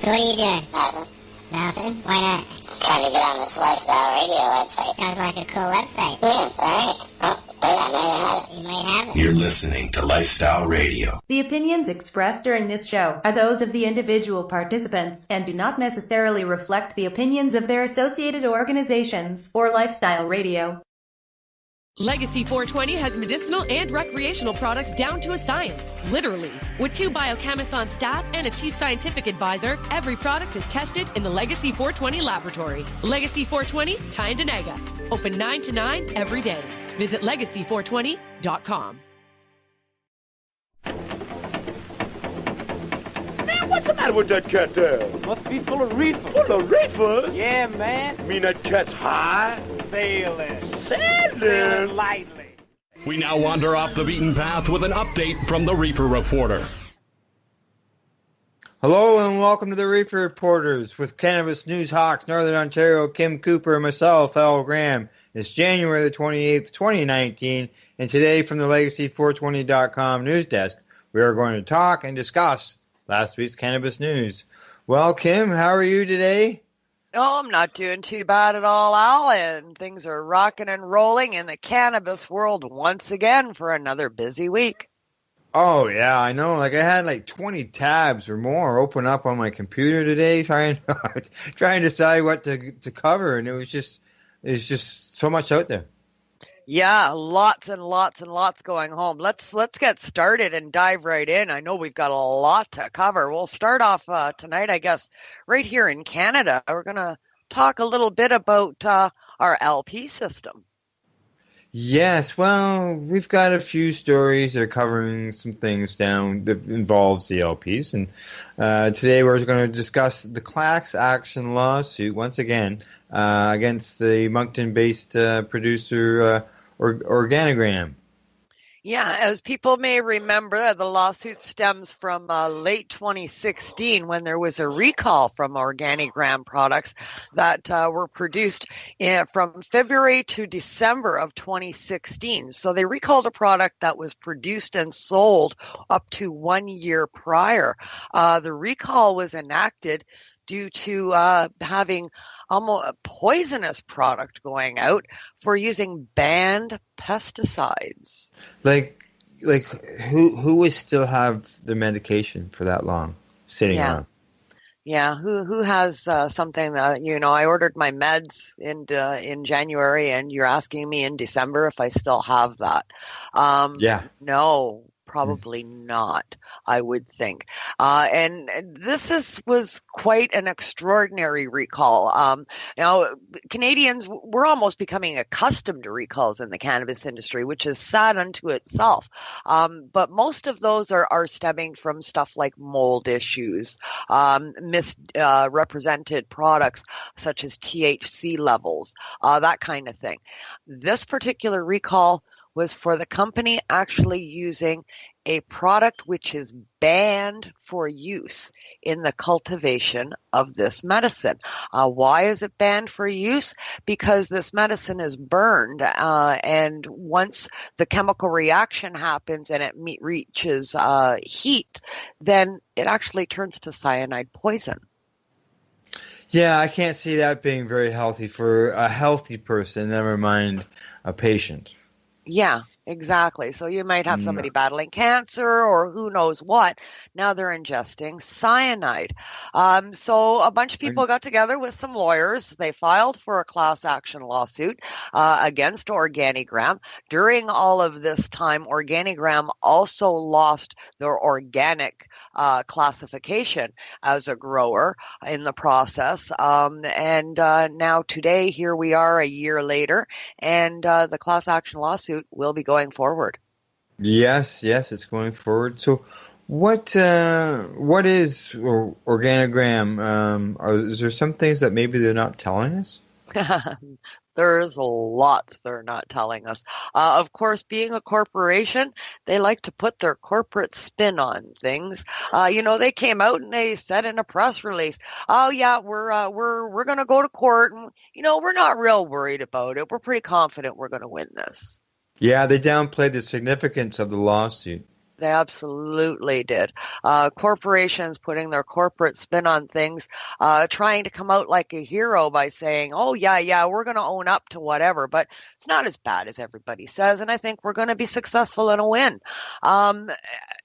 So what are you doing? Nothing. Nothing? Why not? Trying to get on this Lifestyle Radio website. Sounds like a cool website. Yeah, it's alright. Oh, wait, I might have it. You might have it. You're listening to Lifestyle Radio. The opinions expressed during this show are those of the individual participants and do not necessarily reflect the opinions of their associated organizations or Lifestyle Radio. Legacy 420 has medicinal and recreational products down to a science, literally. With 2 biochemists on staff and a chief scientific advisor, every product is tested in the Legacy 420 laboratory. Legacy 420, Trinidad. Open 9 to 9 every day. Visit legacy420.com. Man, what's the matter with that cat there? Must be full of reefer. Full of reefers? Yeah, man. Mean that cat's high? Sailing. Sailing? Lightly. We now wander off the beaten path with an update from the Reefer Reporter. Hello and welcome to the Reefer Reporters with Cannabis News Hawks, Northern Ontario, Kim Cooper, and myself, Al Graham. It's January the 28th, 2019, and today from the Legacy420.com news desk, we are going to talk and discuss last week's cannabis news. Well, Kim, how are you today? Oh, I'm not doing too bad at all, Al, and things are rocking and rolling in the cannabis world once again for another busy week. Oh, yeah, I know. Like, I had like 20 tabs or more open up on my computer today trying to decide what to cover, and it's just so much out there. Yeah, lots and lots and lots going home. Let's get started and dive right in. I know we've got a lot to cover. We'll start off tonight, I guess, right here in Canada. We're going to talk a little bit about our LP system. Yes, well, we've got a few stories that are covering some things down that involves the LPs, and today we're going to discuss the class action lawsuit once again against the Moncton-based producer Organigram. Yeah, as people may remember, the lawsuit stems from late 2016 when there was a recall from Organigram products that were produced from February to December of 2016. So they recalled a product that was produced and sold up to 1 year prior. The recall was enacted due to having almost a poisonous product going out for using banned pesticides. Like who would still have the medication for that long sitting around? Yeah, who has something that, I ordered my meds in January and you're asking me in December if I still have that. No, probably not, I would think. And this was quite an extraordinary recall. Canadians, we're almost becoming accustomed to recalls in the cannabis industry, which is sad unto itself. But most of those are stemming from stuff like mold issues, misrepresented products such as THC levels, that kind of thing. This particular recall was for the company actually using a product which is banned for use in the cultivation of this medicine. Why is it banned for use? Because this medicine is burned, and once the chemical reaction happens and it reaches heat, then it actually turns to cyanide poison. Yeah, I can't see that being very healthy for a healthy person, never mind a patient. Yeah, exactly. So you might have somebody battling cancer or who knows what. Now they're ingesting cyanide. So a bunch of people got together with some lawyers. They filed for a class action lawsuit against Organigram. During all of this time, Organigram also lost their organic classification as a grower in the process. And now today, here we are a year later, and the class action lawsuit will be going forward. Yes, it's going forward. So what is Organigram? Is there some things that maybe they're not telling us? There's lots they're not telling us. Of course, being a corporation, they like to put their corporate spin on things. They came out and they said in a press release, "Oh yeah, we're going to go to court, and we're not real worried about it. We're pretty confident we're going to win this." Yeah, they downplayed the significance of the lawsuit. They absolutely did. Corporations putting their corporate spin on things, trying to come out like a hero by saying, oh, yeah, we're going to own up to whatever. But it's not as bad as everybody says, and I think we're going to be successful in a win.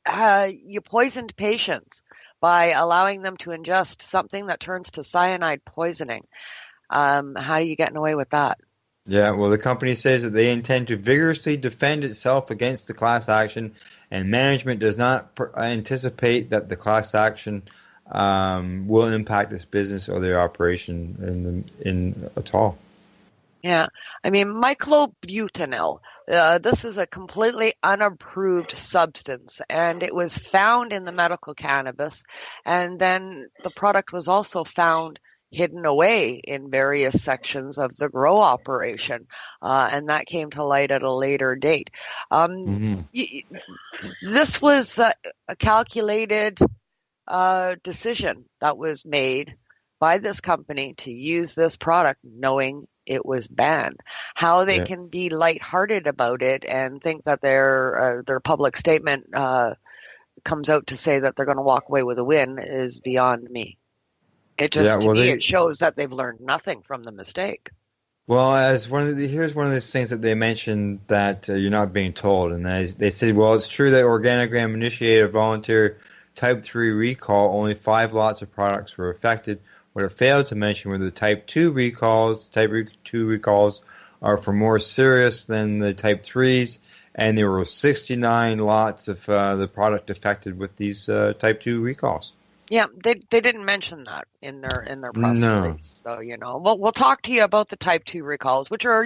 You poisoned patients by allowing them to ingest something that turns to cyanide poisoning. How are you getting away with that? Yeah, well, the company says that they intend to vigorously defend itself against the class action, and management does not anticipate that the class action will impact its business or their operation in at all. Yeah, I mean, myclobutanil, this is a completely unapproved substance, and it was found in the medical cannabis, and then the product was also found hidden away in various sections of the grow operation, and that came to light at a later date. This was a calculated decision that was made by this company to use this product knowing it was banned. How they can be lighthearted about it and think that their public statement comes out to say that they're going to walk away with a win is beyond me. It just, to me, it shows that they've learned nothing from the mistake. Well, here's one of those things that they mentioned that you're not being told, and they said, well, it's true that Organigram initiated a voluntary Type 3 recall. Only 5 lots of products were affected. What it failed to mention were the Type 2 recalls. Type 2 recalls are for more serious than the Type 3s, and there were 69 lots of the product affected with these Type 2 recalls. Yeah, they didn't mention that in their press release. So, we'll talk to you about the Type 2 recalls, which are,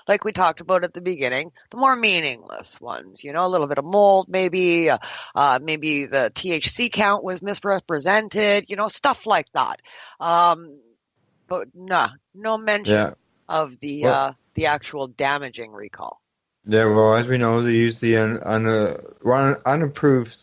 like we talked about at the beginning, the more meaningless ones, a little bit of mold, maybe the THC count was misrepresented, stuff like that. But no mention of the actual damaging recall. Yeah, well, as we know, they use the unapproved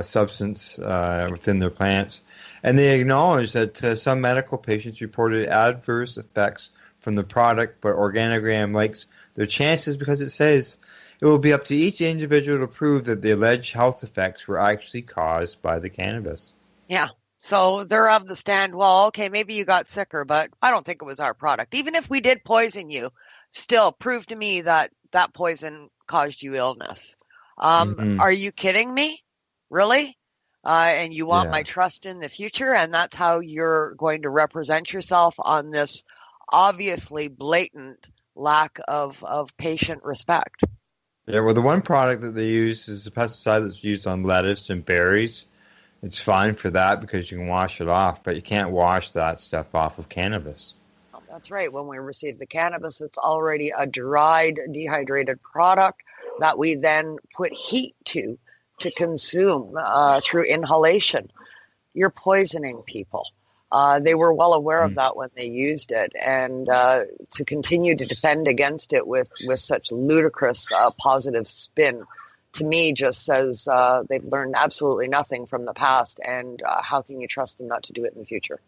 substance within their plants, and they acknowledge that some medical patients reported adverse effects from the product, but Organigram likes their chances because it says it will be up to each individual to prove that the alleged health effects were actually caused by the cannabis. Yeah, so they're of the stand, well, okay, maybe you got sicker, but I don't think it was our product. Even if we did poison you, still prove to me that that poison caused you illness. Are you kidding me? Really? And you want my trust in the future, and that's how you're going to represent yourself on this obviously blatant lack of patient respect. Yeah, well, the one product that they use is a pesticide that's used on lettuce and berries. It's fine for that because you can wash it off, but you can't wash that stuff off of cannabis. That's right. When we receive the cannabis, it's already a dried, dehydrated product that we then put heat to consume through inhalation. You're poisoning people. They were well aware of that when they used it, and to continue to defend against it with such ludicrous positive spin, to me, just says they've learned absolutely nothing from the past, and how can you trust them not to do it in the future?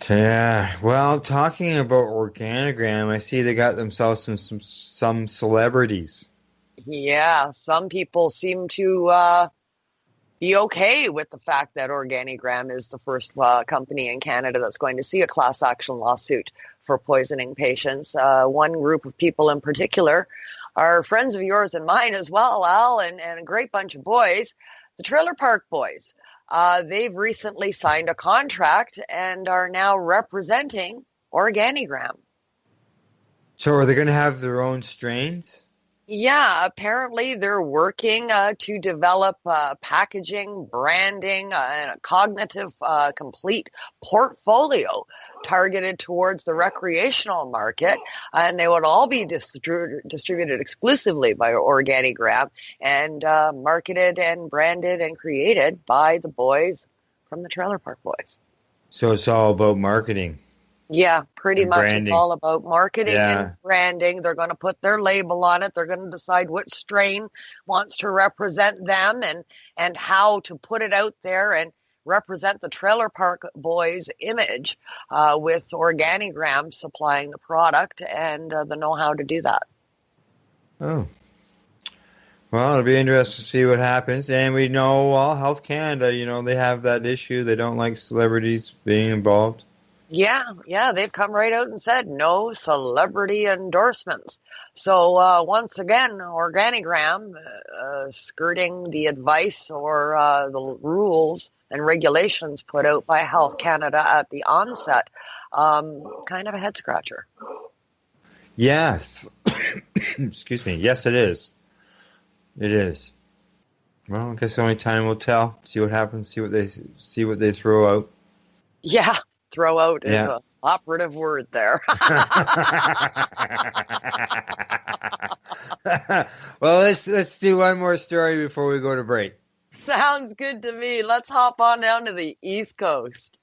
Yeah, well, talking about Organigram, I see they got themselves some celebrities. Yeah, some people seem to be okay with the fact that Organigram is the first company in Canada that's going to see a class action lawsuit for poisoning patients. One group of people in particular are friends of yours and mine as well, Al, and a great bunch of boys, the Trailer Park Boys. They've recently signed a contract and are now representing Organigram. So are they going to have their own strains? Yeah, apparently they're working to develop packaging, branding, and a cognitive complete portfolio targeted towards the recreational market. And they would all be distributed exclusively by Organigram and marketed and branded and created by the boys from the Trailer Park Boys. So it's all about marketing. Yeah, pretty much. Branding. It's all about marketing and branding. They're going to put their label on it. They're going to decide which strain wants to represent them and how to put it out there and represent the Trailer Park Boys image with Organigram supplying the product and the know-how to do that. Oh. Well, it'll be interesting to see what happens. And we know, well, Health Canada, they have that issue. They don't like celebrities being involved. Yeah, they've come right out and said no celebrity endorsements. So once again, Organigram skirting the advice or the rules and regulations put out by Health Canada at the onset. Kind of a head scratcher. Yes. Excuse me. Yes, it is. It is. Well, I guess only time will tell. See what happens. See what they throw out. Yeah. Throw out is an operative word there. Well, let's do one more story before we go to break. Sounds good to me. Let's hop on down to the East Coast.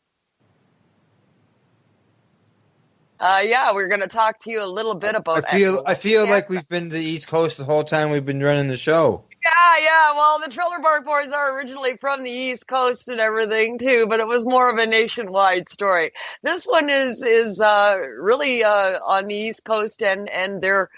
We're going to talk to you a little bit about. I feel like we've been to the East Coast the whole time we've been running the show. Yeah. Well, the Trailer Park Boys are originally from the East Coast and everything too, but it was more of a nationwide story. This one is really on the East Coast and their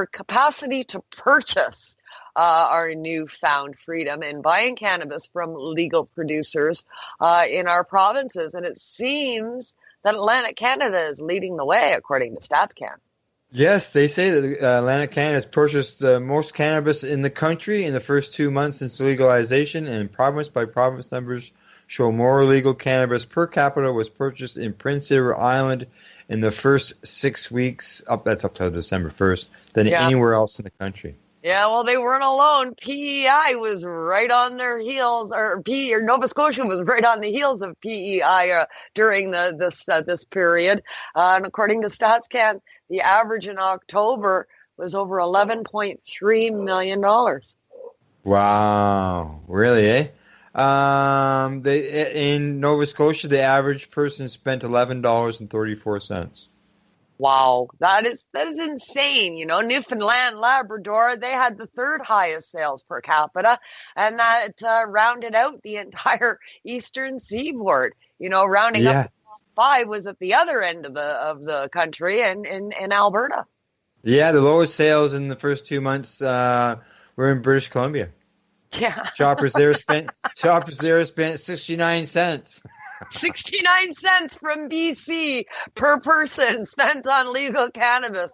capacity to purchase our newfound freedom in buying cannabis from legal producers in our provinces, and it seems that Atlantic Canada is leading the way, according to StatsCan. Yes, they say that Atlantic Canada has purchased the most cannabis in the country in the first 2 months since legalization, and province-by-province numbers show more legal cannabis per capita was purchased in Prince Edward Island in the first 6 weeks, that's up to December 1st, than anywhere else in the country. Yeah, well, they weren't alone. PEI was right on their heels, or Nova Scotia was right on the heels of PEI during this period. And according to StatsCan, the average in October was over $11.3 million. Wow, really? In Nova Scotia, the average person spent $11.34. Wow, that is insane. Newfoundland, Labrador, they had the third highest sales per capita, and that rounded out the entire eastern seaboard. Rounding up the top 5 was at the other end of the country and in Alberta. Yeah, the lowest sales in the first 2 months were in British Columbia. Yeah, shoppers there spent 69 cents. 69 cents from BC per person spent on legal cannabis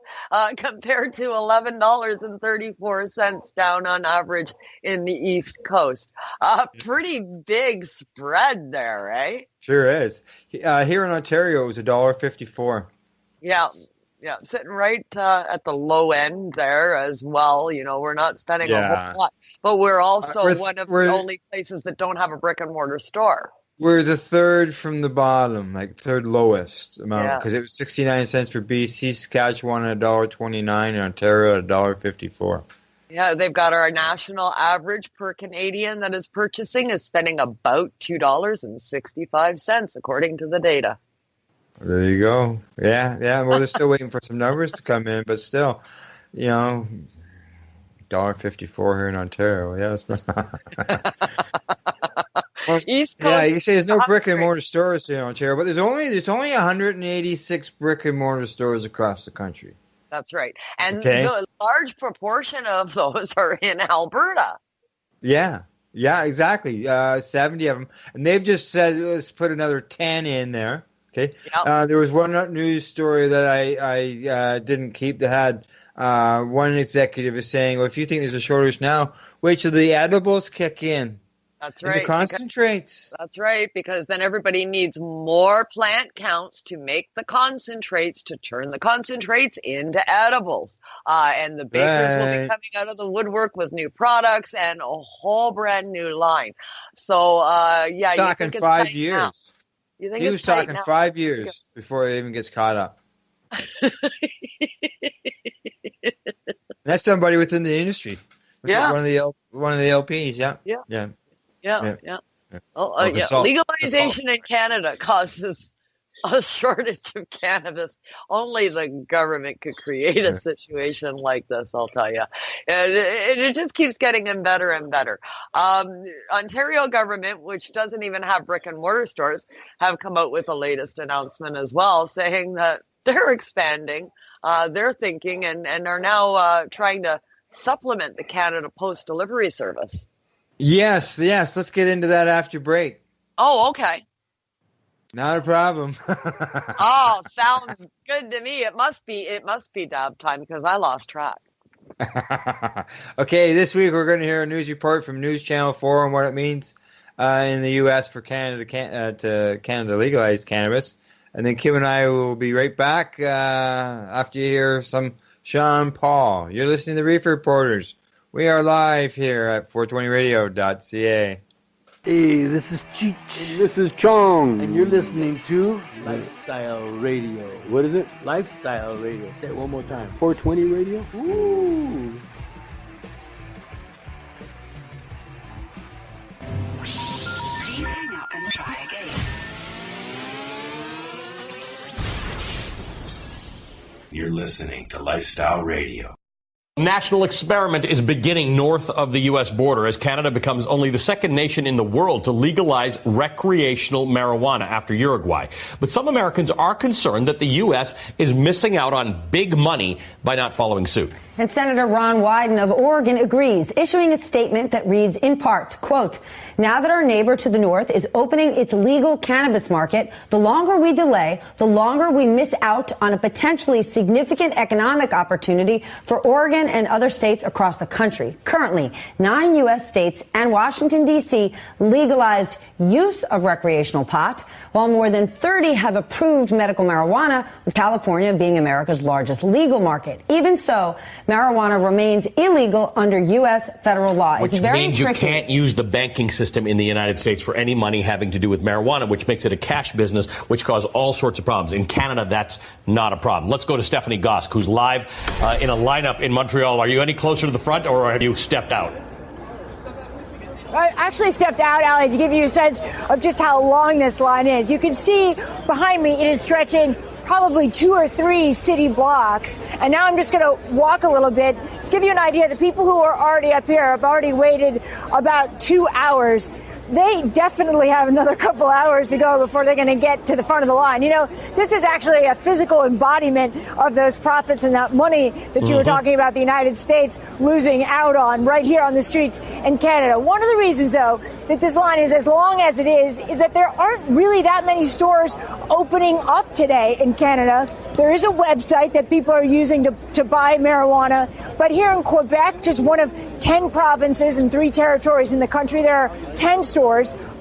compared to $11.34 down on average in the East Coast. Pretty big spread there, eh? Sure is. Here in Ontario, it was $1.54. Yeah, sitting right at the low end there as well. We're not spending a whole lot, but we're also one of the only places that don't have a brick and mortar store. We're the third from the bottom, like third lowest amount, because it was 69 cents for BC, Saskatchewan at $1.29, and Ontario at $1.54. Yeah, they've got our national average per Canadian that is purchasing is spending about $2.65, according to the data. There you go. Yeah. Well, they're still waiting for some numbers to come in, but still, $1.54 here in Ontario. Yeah, it's not. Well, East Coast. Yeah, you say there's no brick and mortar stores here in Ontario, but there's only 186 brick and mortar stores across the country. That's right, and the large proportion of those are in Alberta. Yeah, exactly. 70 of them, and they've just said let's put another 10 in there. Okay. Yep. There was one news story that I didn't keep that had one executive is saying, well, if you think there's a shortage now, wait till the edibles kick in. That's right. And the concentrates. That's right, because then everybody needs more plant counts to make the concentrates, to turn the concentrates into edibles. And the bakers will be coming out of the woodwork with new products and a whole brand new line. So, you talking 5 years. Now. You think he was talking 5 years before it even gets caught up. That's somebody within the industry. Yeah. One of the LPs. Yeah. Legalization in Canada causes a shortage of cannabis. Only the government could create a situation like this, I'll tell you. And it just keeps getting better and better. Ontario government, which doesn't even have brick and mortar stores, have come out with the latest announcement as well, saying that they're expanding their thinking and are now trying to supplement the Canada Post delivery service. Yes. Let's get into that after break. Oh, okay. Not a problem. Oh, sounds good to me. It must be dab time because I lost track. Okay, this week we're going to hear a news report from News Channel 4 on what it means in the U.S. for Canada to Canada legalize cannabis. And then Kim and I will be right back after you hear some Sean Paul. You're listening to the Reefer Reporters. We are live here at 420radio.ca. Hey, this is Cheech. And this is Chong. And you're listening to Lifestyle Radio. What is it? Lifestyle Radio. Say it one more time. 420 Radio? Ooh. Hang up and try again. You're listening to Lifestyle Radio. National experiment is beginning north of the U.S. border as Canada becomes only the second nation in the world to legalize recreational marijuana after Uruguay. But some Americans are concerned that the U.S. is missing out on big money by not following suit. And Senator Ron Wyden of Oregon agrees, issuing a statement that reads in part, quote, now that our neighbor to the north is opening its legal cannabis market, the longer we delay, the longer we miss out on a potentially significant economic opportunity for Oregon and other states across the country. Currently, 9 U.S. states and Washington, D.C. legalized use of recreational pot, while more than 30 have approved medical marijuana, with California being America's largest legal market. Even so, marijuana remains illegal under U.S. federal law. Which it's very means tricky. You can't use the banking system in the United States for any money having to do with marijuana, which makes it a cash business, which causes all sorts of problems. In Canada, that's not a problem. Let's go to Stephanie Gosk, who's live in a lineup in Montreal. Are you any closer to the front, or have you stepped out? I actually stepped out, Ali, to give you a sense of just how long this line is. You can see behind me, it is stretching probably 2 or 3 city blocks. And now I'm just going to walk a little bit to give you an idea. The people who are already up here have already waited about 2 hours. They definitely have another couple hours to go before they're going to get to the front of the line. You know, this is actually a physical embodiment of those profits and that money that you were talking about the United States losing out on right here on the streets in Canada. One of the reasons, though, that this line is as long as it is that there aren't really that many stores opening up today in Canada. There is a website that people are using to buy marijuana. But here in Quebec, just one of 10 provinces and 3 territories in the country, there are 10 stores.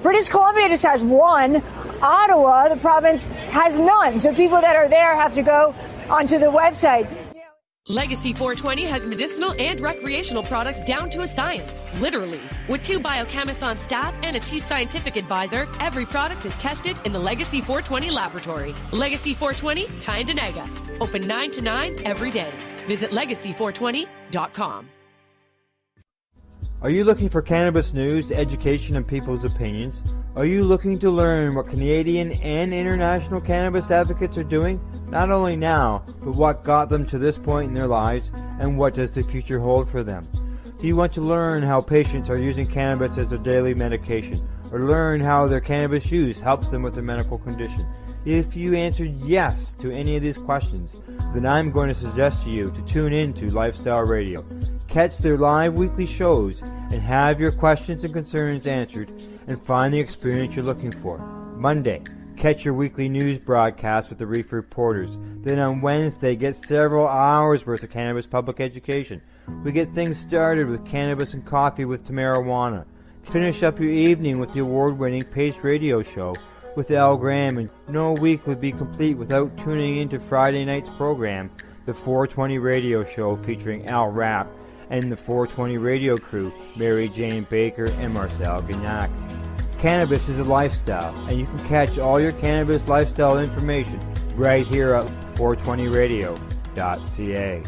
British Columbia just has 1. Ottawa, the province, has none. So people that are there have to go onto the website. Legacy 420 has medicinal and recreational products down to a science. Literally. With 2 biochemists on staff and a chief scientific advisor, every product is tested in the Legacy 420 laboratory. Legacy 420, Tyendinaga. Open 9 to 9 every day. Visit legacy420.com. Are you looking for cannabis news, education, and people's opinions? Are you looking to learn what Canadian and international cannabis advocates are doing, not only now, but what got them to this point in their lives, and what does the future hold for them? Do you want to learn how patients are using cannabis as a daily medication, or learn how their cannabis use helps them with their medical condition? If you answered yes to any of these questions, then I'm going to suggest to you to tune in to Lifestyle Radio. Catch their live weekly shows and have your questions and concerns answered and find the experience you're looking for. Monday, catch your weekly news broadcast with the Reefer Reporters. Then on Wednesday, get several hours worth of cannabis public education. We get things started with Cannabis and Coffee with Tamarawana. Finish up your evening with the award-winning Pace Radio Show with Al Graham, and no week would be complete without tuning into Friday night's program, the 420 Radio Show featuring Al Rapp and the 420 radio crew, Mary Jane Baker and Marcel Gignac. Cannabis is a lifestyle, and you can catch all your cannabis lifestyle information right here at 420radio.ca.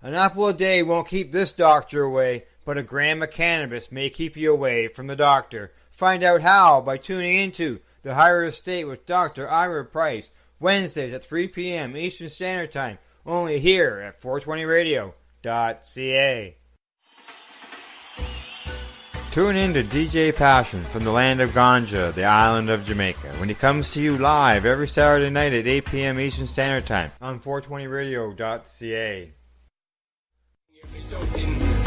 An apple a day won't keep this doctor away, but a gram of cannabis may keep you away from the doctor. Find out how by tuning into The Higher Estate with Dr. Ira Price, Wednesdays at 3 p.m. Eastern Standard Time, only here at 420radio.ca. Tune in to DJ Passion from the land of Ganja, the island of Jamaica, when he comes to you live every Saturday night at 8 p.m. Eastern Standard Time on 420radio.ca.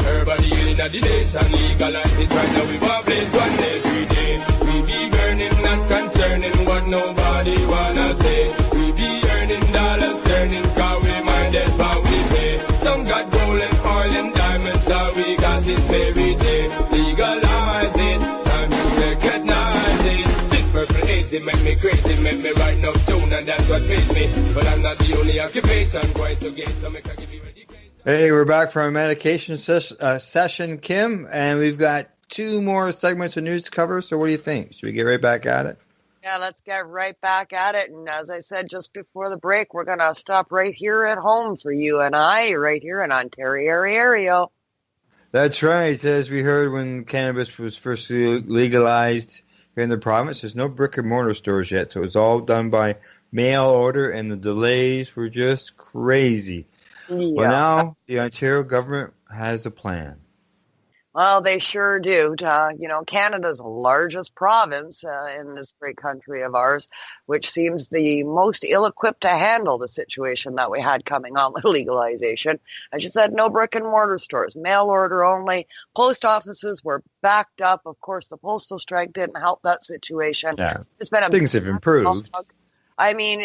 Everybody in the nation legalize it right now. We want blaze 1 day, 3 day. We be burning, not concerning what nobody wanna say. We be earning dollars, turning, cause we minded what we pay. Some got gold and oil and diamonds, all we got is Mary J. Legalize it, time to recognize it. This purple hazy make me crazy, make me write no tune, and that's what pays me. But I'm not the only occupation going to get, so make I give you a dedication. Hey, we're back from our medication session, Kim, and we've got 2 more segments of news to cover, so what do you think? Should we get right back at it? Yeah, let's get right back at it. And as I said just before the break, we're going to stop right here at home for you and I, right here in Ontario. That's right. As we heard when cannabis was first legalized here in the province, there's no brick-and-mortar stores yet, so it's all done by mail order, and the delays were just crazy. Yeah. Well, now the Ontario government has a plan. Well, they sure do. Canada's largest province in this great country of ours, which seems the most ill-equipped to handle the situation that we had coming on with legalization. As you said, no brick-and-mortar stores, mail order only. Post offices were backed up. Of course, the postal strike didn't help that situation. Yeah, There's been things have improved. I mean,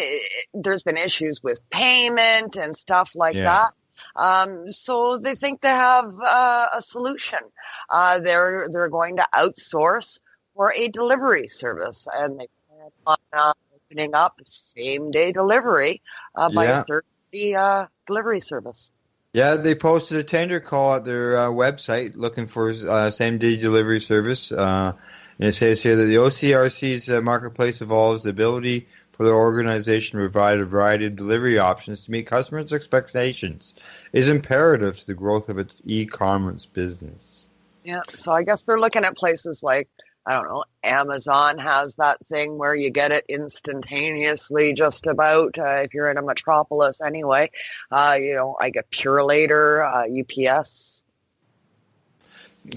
there's been issues with payment and stuff like that. So they think they have a solution. They're going to outsource for a delivery service, and they plan on opening up same-day delivery by a third-party delivery service. Yeah, they posted a tender call at their website looking for same-day delivery service. And it says here that the OCRC's marketplace evolves the ability for the organization to provide a variety of delivery options to meet customers' expectations is imperative to the growth of its e-commerce business. Yeah, so I guess they're looking at places like, I don't know, Amazon has that thing where you get it instantaneously just about, if you're in a metropolis anyway. I get Purelator, UPS.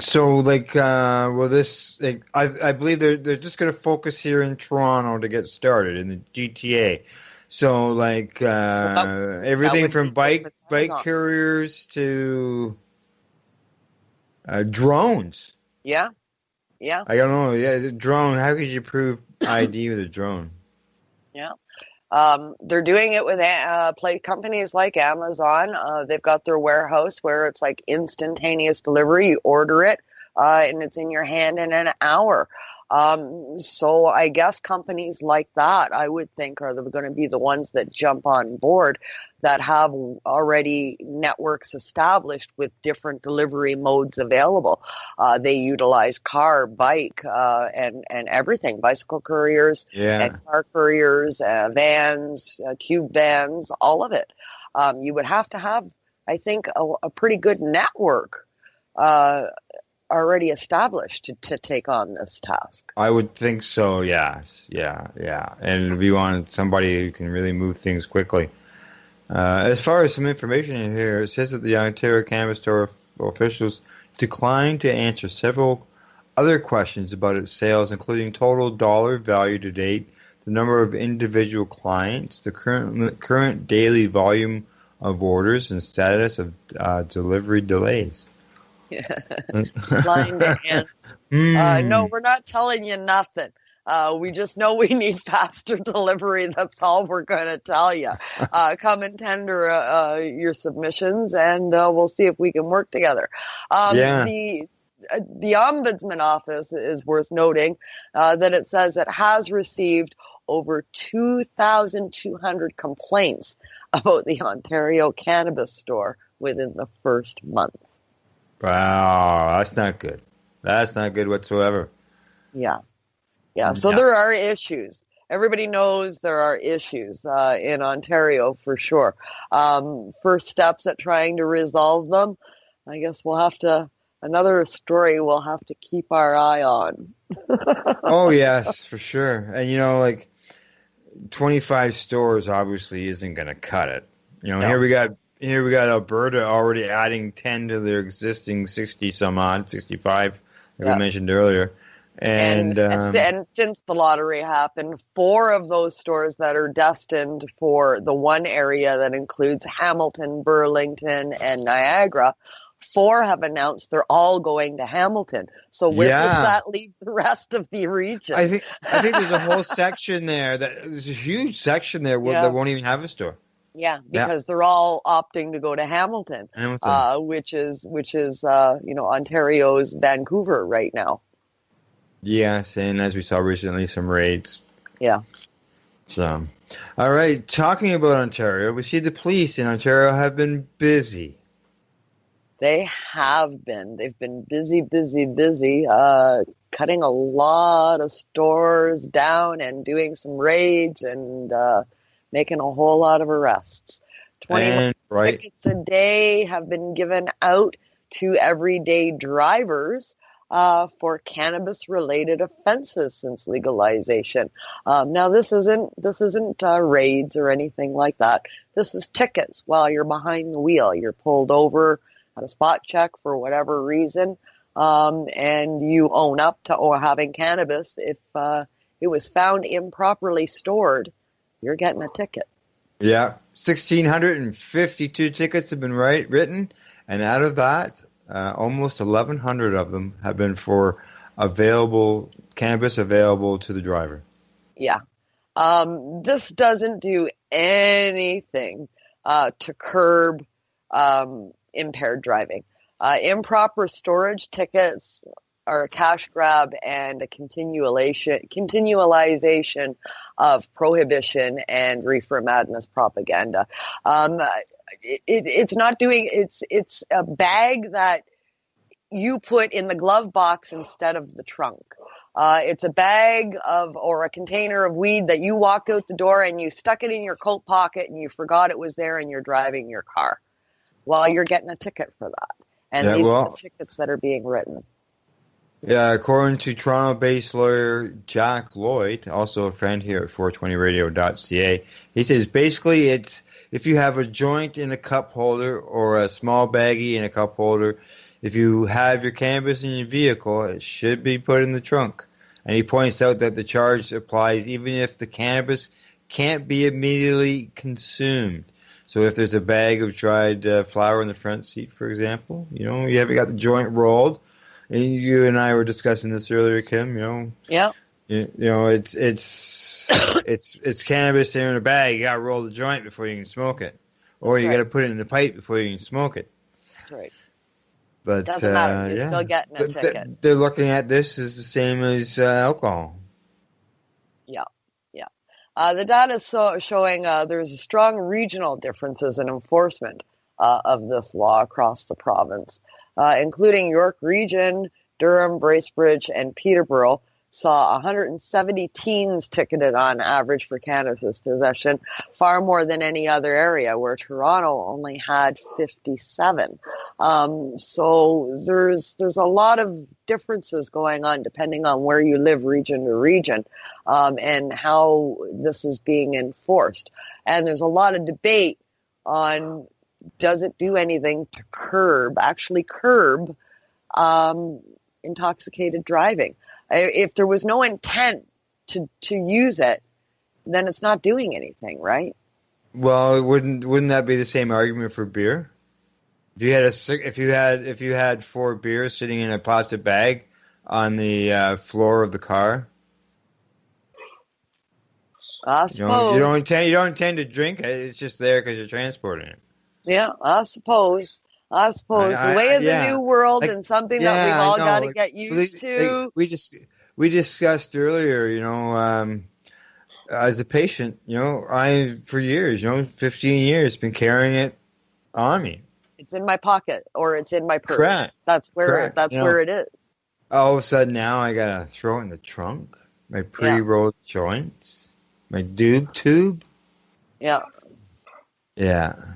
So, I believe they're just going to focus here in Toronto to get started in the GTA. So, everything from bike couriers to drones. Yeah. I don't know. Yeah, the drone. How could you prove ID with a drone? Yeah. They're doing it with companies like Amazon. They've got their warehouse where it's like instantaneous delivery. You order it, and it's in your hand in an hour. So I guess companies like that, I would think, are going to be the ones that jump on board, that have already networks established with different delivery modes available. They utilize car, bike, and everything, bicycle couriers, and car couriers, vans, cube vans, all of it. You would have to have, I think, a pretty good network already established to take on this task. I would think so, yes. Yeah. And if you want somebody who can really move things quickly. As far as some information in here, it says that the Ontario Cannabis Store officials declined to answer several other questions about its sales, including total dollar value to date, the number of individual clients, the current daily volume of orders, and status of delivery delays. Blind hands. No, we're not telling you nothing. We just know we need faster delivery. That's all we're going to tell you. Come and tender your submissions, and we'll see if we can work together. The Ombudsman Office is worth noting that it says it has received over 2,200 complaints about the Ontario Cannabis Store within the first month. Wow, that's not good. That's not good whatsoever. Yeah. So there are issues. Everybody knows there are issues in Ontario for sure. First steps at trying to resolve them, I guess another story we'll have to keep our eye on. Oh, yes, for sure. And, 25 stores obviously isn't going to cut it. No. Here we got Alberta already adding 10 to their existing 60-some-odd, 65, like we mentioned earlier. And since the lottery happened, 4 of those stores that are destined for the one area that includes Hamilton, Burlington, and Niagara 4 have announced they're all going to Hamilton. So where does that leave the rest of the region? I think there's a whole section there there's a huge section there that won't even have a store. Yeah, because they're all opting to go to Hamilton. Which is Ontario's Vancouver right now. Yes, and as we saw recently, some raids. Yeah. So, all right, talking about Ontario, we see the police in Ontario have been busy. They have been. They've been busy, cutting a lot of stores down and doing some raids and making a whole lot of arrests. 20 tickets a day have been given out to everyday drivers for cannabis-related offenses since legalization. Now, this isn't raids or anything like that. This is tickets while you're behind the wheel. You're pulled over at a spot check for whatever reason, and you own up to having cannabis. If it was found improperly stored, you're getting a ticket. Yeah, 1,652 tickets have been written, and out of that, almost 1,100 of them have been for cannabis available to the driver. Yeah. This doesn't do anything to curb impaired driving. Improper storage tickets are a cash grab and a continualization of prohibition and reefer madness propaganda. It's a bag that you put in the glove box instead of the trunk. It's a bag or a container of weed that you walked out the door and you stuck it in your coat pocket and you forgot it was there and you're driving your car. Well, you're getting a ticket for that. And these are the tickets that are being written. Yeah, according to Toronto-based lawyer Jack Lloyd, also a friend here at 420radio.ca, he says basically it's if you have a joint in a cup holder or a small baggie in a cup holder, if you have your cannabis in your vehicle, it should be put in the trunk. And he points out that the charge applies even if the cannabis can't be immediately consumed. So if there's a bag of dried flower in the front seat, for example, you haven't got the joint rolled. And you and I were discussing this earlier, Kim. Yeah. It's cannabis there in a bag. You got to roll the joint before you can smoke it, or you got to put it in the pipe before you can smoke it. That's right. But doesn't matter. You're still getting a ticket. They're looking at this as the same as alcohol. Yeah. The data is showing there's strong regional differences in enforcement of this law across the province. Including York Region, Durham, Bracebridge, and Peterborough, saw 170 teens ticketed on average for cannabis possession, far more than any other area, where Toronto only had 57. So there's a lot of differences going on depending on where you live, region to region, and how this is being enforced. And there's a lot of debate on does it do anything to curb intoxicated driving? If there was no intent to use it, then it's not doing anything, right? Well, wouldn't that be the same argument for beer? If you had 4 beers sitting in a plastic bag on the floor of the car, I suppose you don't intend to drink it. It's just there because you're transporting it. Yeah, I suppose. The way of the new world and something that we've all got to get used to. We discussed earlier, as a patient, I, for years, 15 years, been carrying it on me. It's in my pocket or it's in my purse. Correct. That's where it is. All of a sudden now I got to throw it in the trunk, my pre-rolled joints, my doob tube. Yeah. Yeah.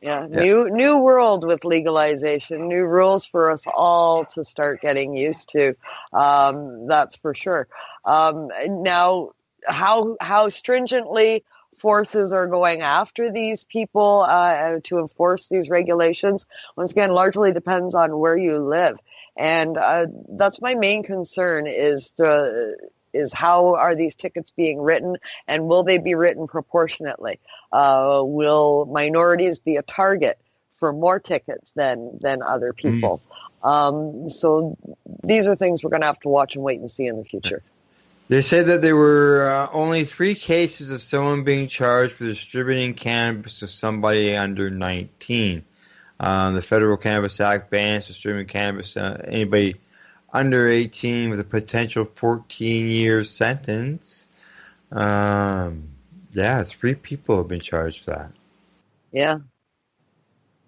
New world with legalization, new rules for us all to start getting used to. That's for sure. Now, how stringently forces are going after these people to enforce these regulations, once again, largely depends on where you live. And that's my main concern is how are these tickets being written, and will they be written proportionately? Will minorities be a target for more tickets than other people. So these are things we're going to have to watch and wait and see in the future. They said that there were only 3 cases of someone being charged for distributing cannabis to somebody under 19. The Federal Cannabis Act bans distributing cannabis to anybody under 18 with a potential 14-year sentence. 3 people have been charged for that.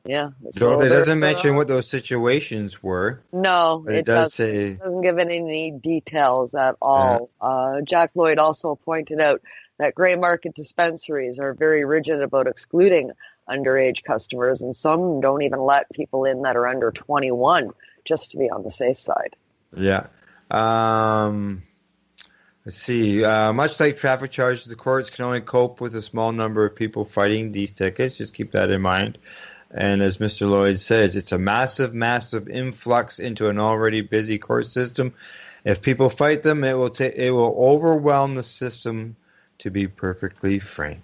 Yeah. So it doesn't mention what those situations were. No, it does say. It doesn't give any details at all. Jack Lloyd also pointed out that gray market dispensaries are very rigid about excluding underage customers, and some don't even let people in that are under 21 just to be on the safe side. Yeah. Let's see. Much like traffic charges, the courts can only cope with a small number of people fighting these tickets. Just keep that in mind. And as Mr. Lloyd says, it's a massive, massive influx into an already busy court system. If people fight them, it will overwhelm the system, to be perfectly frank.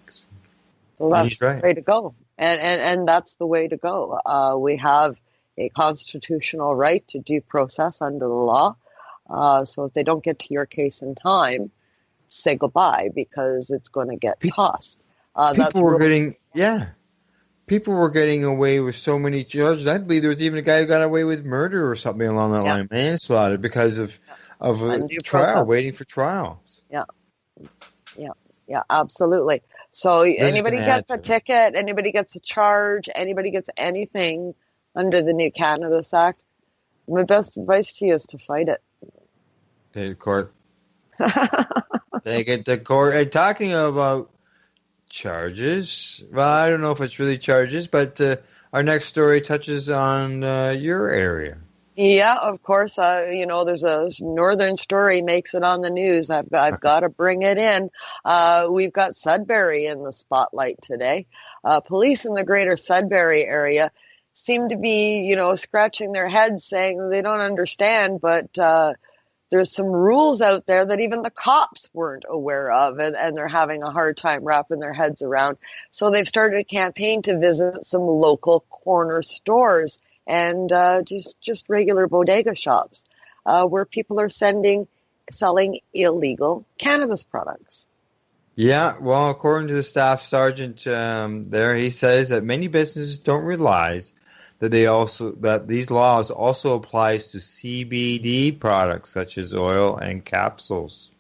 So that's the way to go. And that's the way to go. We have a constitutional right to due process under the law. So if they don't get to your case in time, say goodbye, because it's going to get tossed. People were getting away with so many charges. I believe there was even a guy who got away with murder or something along that line, manslaughter, because of a trial, waiting for trials. Yeah, absolutely. So anybody gets a ticket, anybody gets a charge, anybody gets anything under the new Cannabis Act, my best advice to you is to fight it. Take it to court. Take it to court. And talking about charges, well, I don't know if it's really charges, but our next story touches on your area. Yeah, of course. There's a northern story makes it on the news. I've got to bring it in. We've got Sudbury in the spotlight today. Police in the greater Sudbury area seem to be, scratching their heads saying they don't understand, but there's some rules out there that even the cops weren't aware of, and they're having a hard time wrapping their heads around. So they've started a campaign to visit some local corner stores and just regular bodega shops where people are selling illegal cannabis products. Yeah, well, according to the staff sergeant there, he says that many businesses don't realize that these laws also applies to CBD products such as oil and capsules.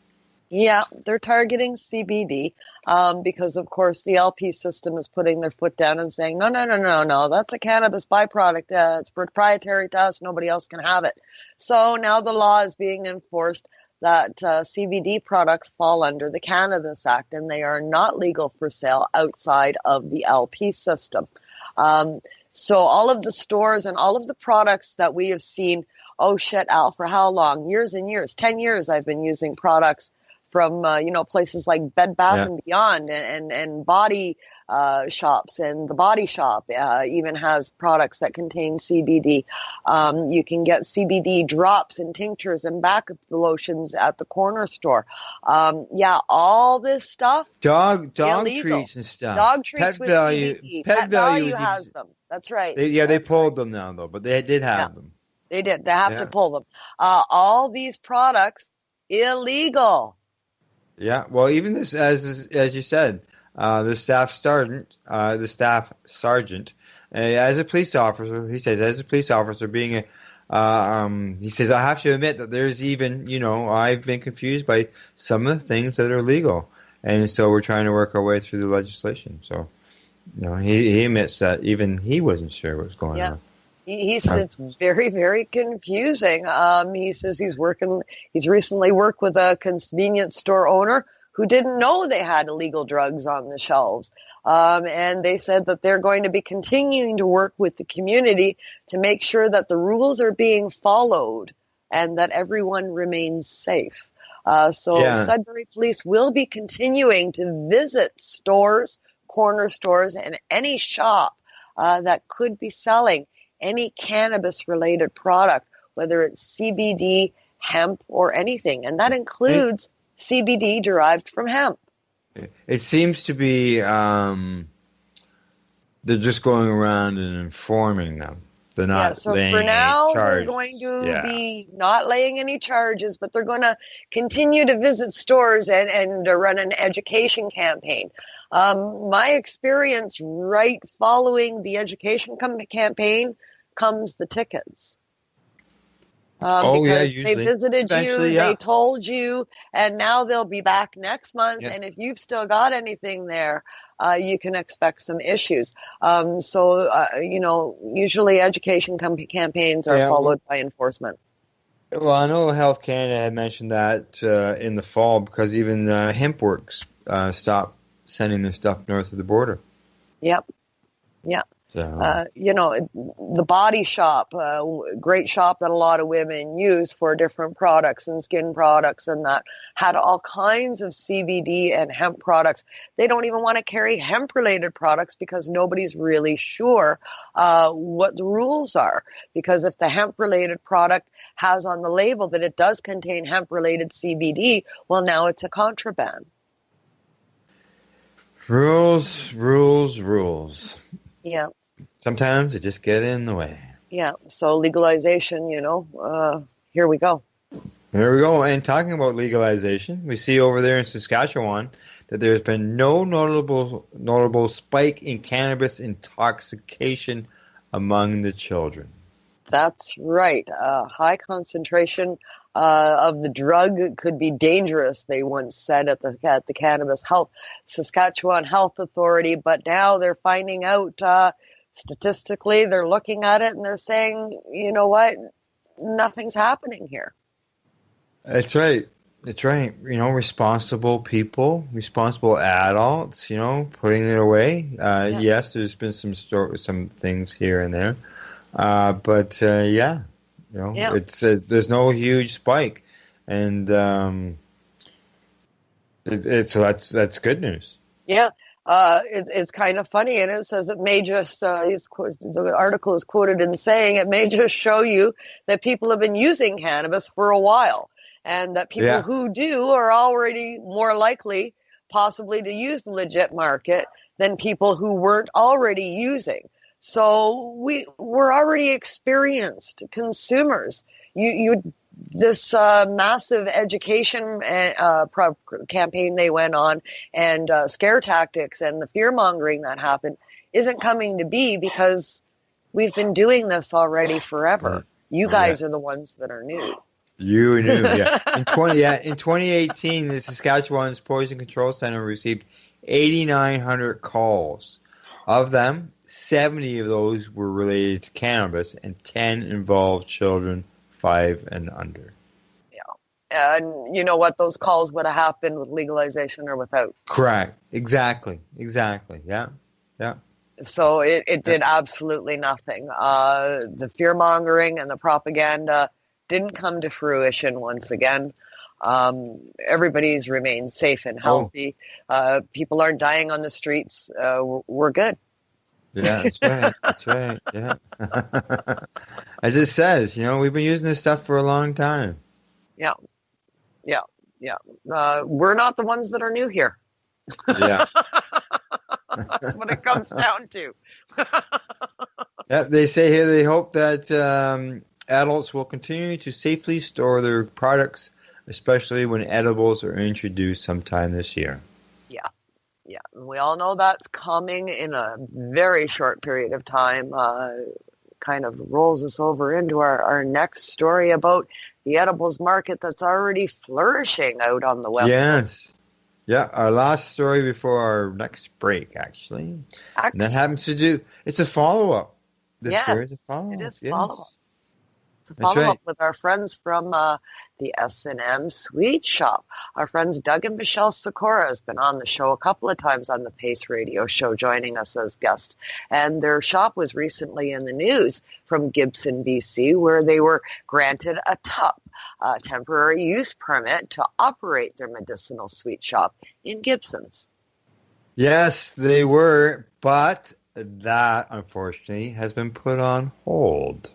Yeah, they're targeting CBD because, of course, the LP system is putting their foot down and saying, no, that's a cannabis byproduct. It's proprietary to us. Nobody else can have it. So now the law is being enforced that CBD products fall under the Cannabis Act, and they are not legal for sale outside of the LP system. So all of the stores and all of the products that we have seen, oh shit, Al, for how long? Years and years, 10 years I've been using products from, places like Bed Bath and Beyond and body shops, and the Body Shop even has products that contain CBD. You can get CBD drops and tinctures and back lotions at the corner store. All this stuff. Dog illegal. treats and stuff. Dog treats with CBD. Pet Value has them. That's right. They pulled them now, though, but they did have them. They did. They have to pull them. All these products, illegal. Yeah, well, even this, as you said, the staff sergeant, as a police officer, he says, being he says, I have to admit that there's even, I've been confused by some of the things that are legal, and so we're trying to work our way through the legislation. So, he admits that even he wasn't sure what was going on. He says it's very, very confusing. He says he's recently worked with a convenience store owner who didn't know they had illegal drugs on the shelves. And they said that they're going to be continuing to work with the community to make sure that the rules are being followed and that everyone remains safe. Sudbury Police will be continuing to visit stores, corner stores, and any shop that could be selling any cannabis-related product, whether it's CBD, hemp, or anything. And that includes CBD derived from hemp. It seems to be They're just going around and informing them. They're not so laying for now, any charges. they're going to be not laying any charges, but they're going to continue to visit stores and run an education campaign. My experience right following the education campaign comes the tickets. Because they visited you, they told you, and now they'll be back next month. And if you've still got anything there, you can expect some issues. Usually education campaigns are followed by enforcement. Well, I know Health Canada had mentioned that in the fall because even HempWorks stopped sending their stuff north of the border. Yep. So. The Body Shop, great shop that a lot of women use for different products and skin products and that, had all kinds of CBD and hemp products. They don't even want to carry hemp-related products because nobody's really sure what the rules are. Because if the hemp-related product has on the label that it does contain hemp-related CBD, well, now it's a contraband. Rules. Yeah. Sometimes they just get in the way. Yeah. So legalization, here we go. There we go. And talking about legalization, we see over there in Saskatchewan that there's been no notable spike in cannabis intoxication among the children. That's right. High concentration of the drug could be dangerous, they once said at the Cannabis Saskatchewan Health Authority, but now they're finding out statistically, they're looking at it and they're saying, you know what, nothing's happening here. That's right. Responsible people, responsible adults, putting it away. Yes, there's been some things here and there. It's there's no huge spike, and that's good news. Yeah, it's kind of funny, and it says it may just the article is quoted in saying it may just show you that people have been using cannabis for a while, and that people who do are already more likely, possibly, to use the legit market than people who weren't already using. So we're already experienced consumers. This massive education campaign they went on, and scare tactics and the fear mongering that happened isn't coming to be because we've been doing this already forever. You guys are the ones that are new. You knew, yeah. In 2018, the Saskatchewan's Poison Control Center received 8,900 calls. Of them, 70 of those were related to cannabis, and 10 involved children 5 and under. Yeah. And you know what? Those calls would have happened with legalization or without. Correct. Exactly. Yeah. So it did absolutely nothing. The fear-mongering and the propaganda didn't come to fruition once again. Everybo's remained safe and healthy. People aren't dying on the streets. We're good. Yeah, that's right. Yeah. As it says, we've been using this stuff for a long time. Yeah. We're not the ones that are new here. Yeah. That's what it comes down to. Yeah, they say here they hope that adults will continue to safely store their products, especially when edibles are introduced sometime this year. Yeah, we all know that's coming in a very short period of time. Kind of rolls us over into our next story about the edibles market that's already flourishing out on the West Coast. Yeah, our last story before our next break, actually. And that happens to do, it's a follow-up. This story is a follow-up. It is follow-up. To follow up with our friends from the S&M Sweet Shoppe. Our friends Doug and Michelle Sikora has been on the show a couple of times on the Pace Radio show, joining us as guests. And their shop was recently in the news from Gibson, BC, where they were granted a TUP, temporary use permit, to operate their medicinal sweet shop in Gibson's. Yes, they were, but that, unfortunately, has been put on hold.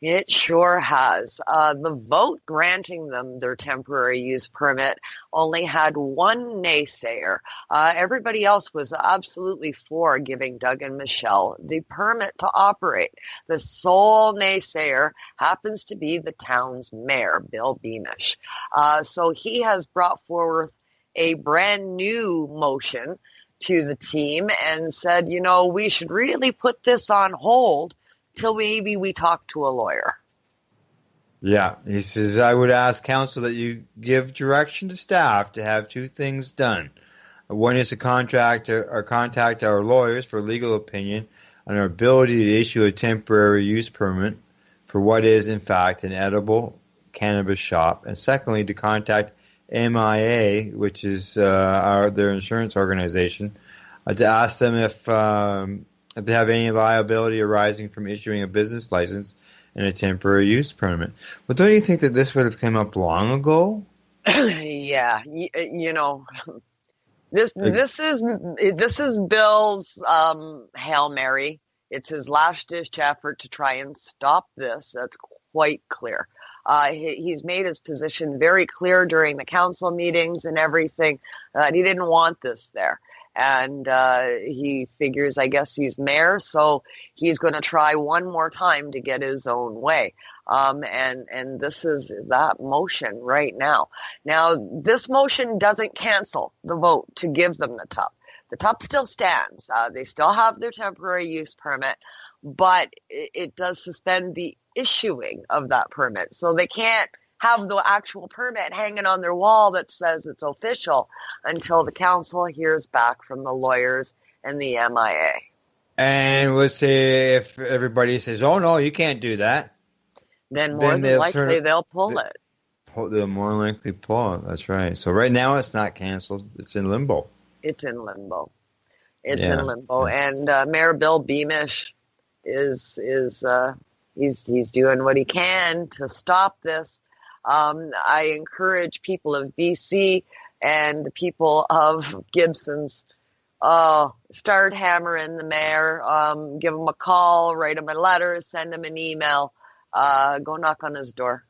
It sure has. The vote granting them their temporary use permit only had one naysayer. Everybody else was absolutely for giving Doug and Michelle the permit to operate. The sole naysayer happens to be the town's mayor, Bill Beamish. So he has brought forward a brand new motion to the team and said, you know, we should really put this on hold till maybe we talk to a lawyer. Yeah, he says, I would ask council that you give direction to staff to have two things done. One is to contact our lawyers for legal opinion on our ability to issue a temporary use permit for what is, in fact, an edible cannabis shop. And secondly, to contact MIA, which is their insurance organization, to ask them if they have any liability arising from issuing a business license and a temporary use permit. But don't you think that this would have come up long ago? Yeah, you know, this is Bill's Hail Mary. It's his last-ditch effort to try and stop this. That's quite clear. He's made his position very clear during the council meetings and everything that he didn't want this there. And he figures, I guess he's mayor, so he's going to try one more time to get his own way. And this is that motion right now. Now, this motion doesn't cancel the vote to give them the TUP. The TUP still stands. They still have their temporary use permit, but it does suspend the issuing of that permit. So they can't have the actual permit hanging on their wall that says it's official until the council hears back from the lawyers and the MIA. And let's say if everybody says, oh, no, you can't do that. Then more than likely they'll pull it. They'll more likely pull it. That's right. So right now it's not canceled. It's in limbo. It's in limbo. It's in limbo. And Mayor Bill Beamish is he's doing what he can to stop this. I encourage people of BC and the people of Gibson's, start hammering the mayor, give him a call, write him a letter, send him an email, go knock on his door.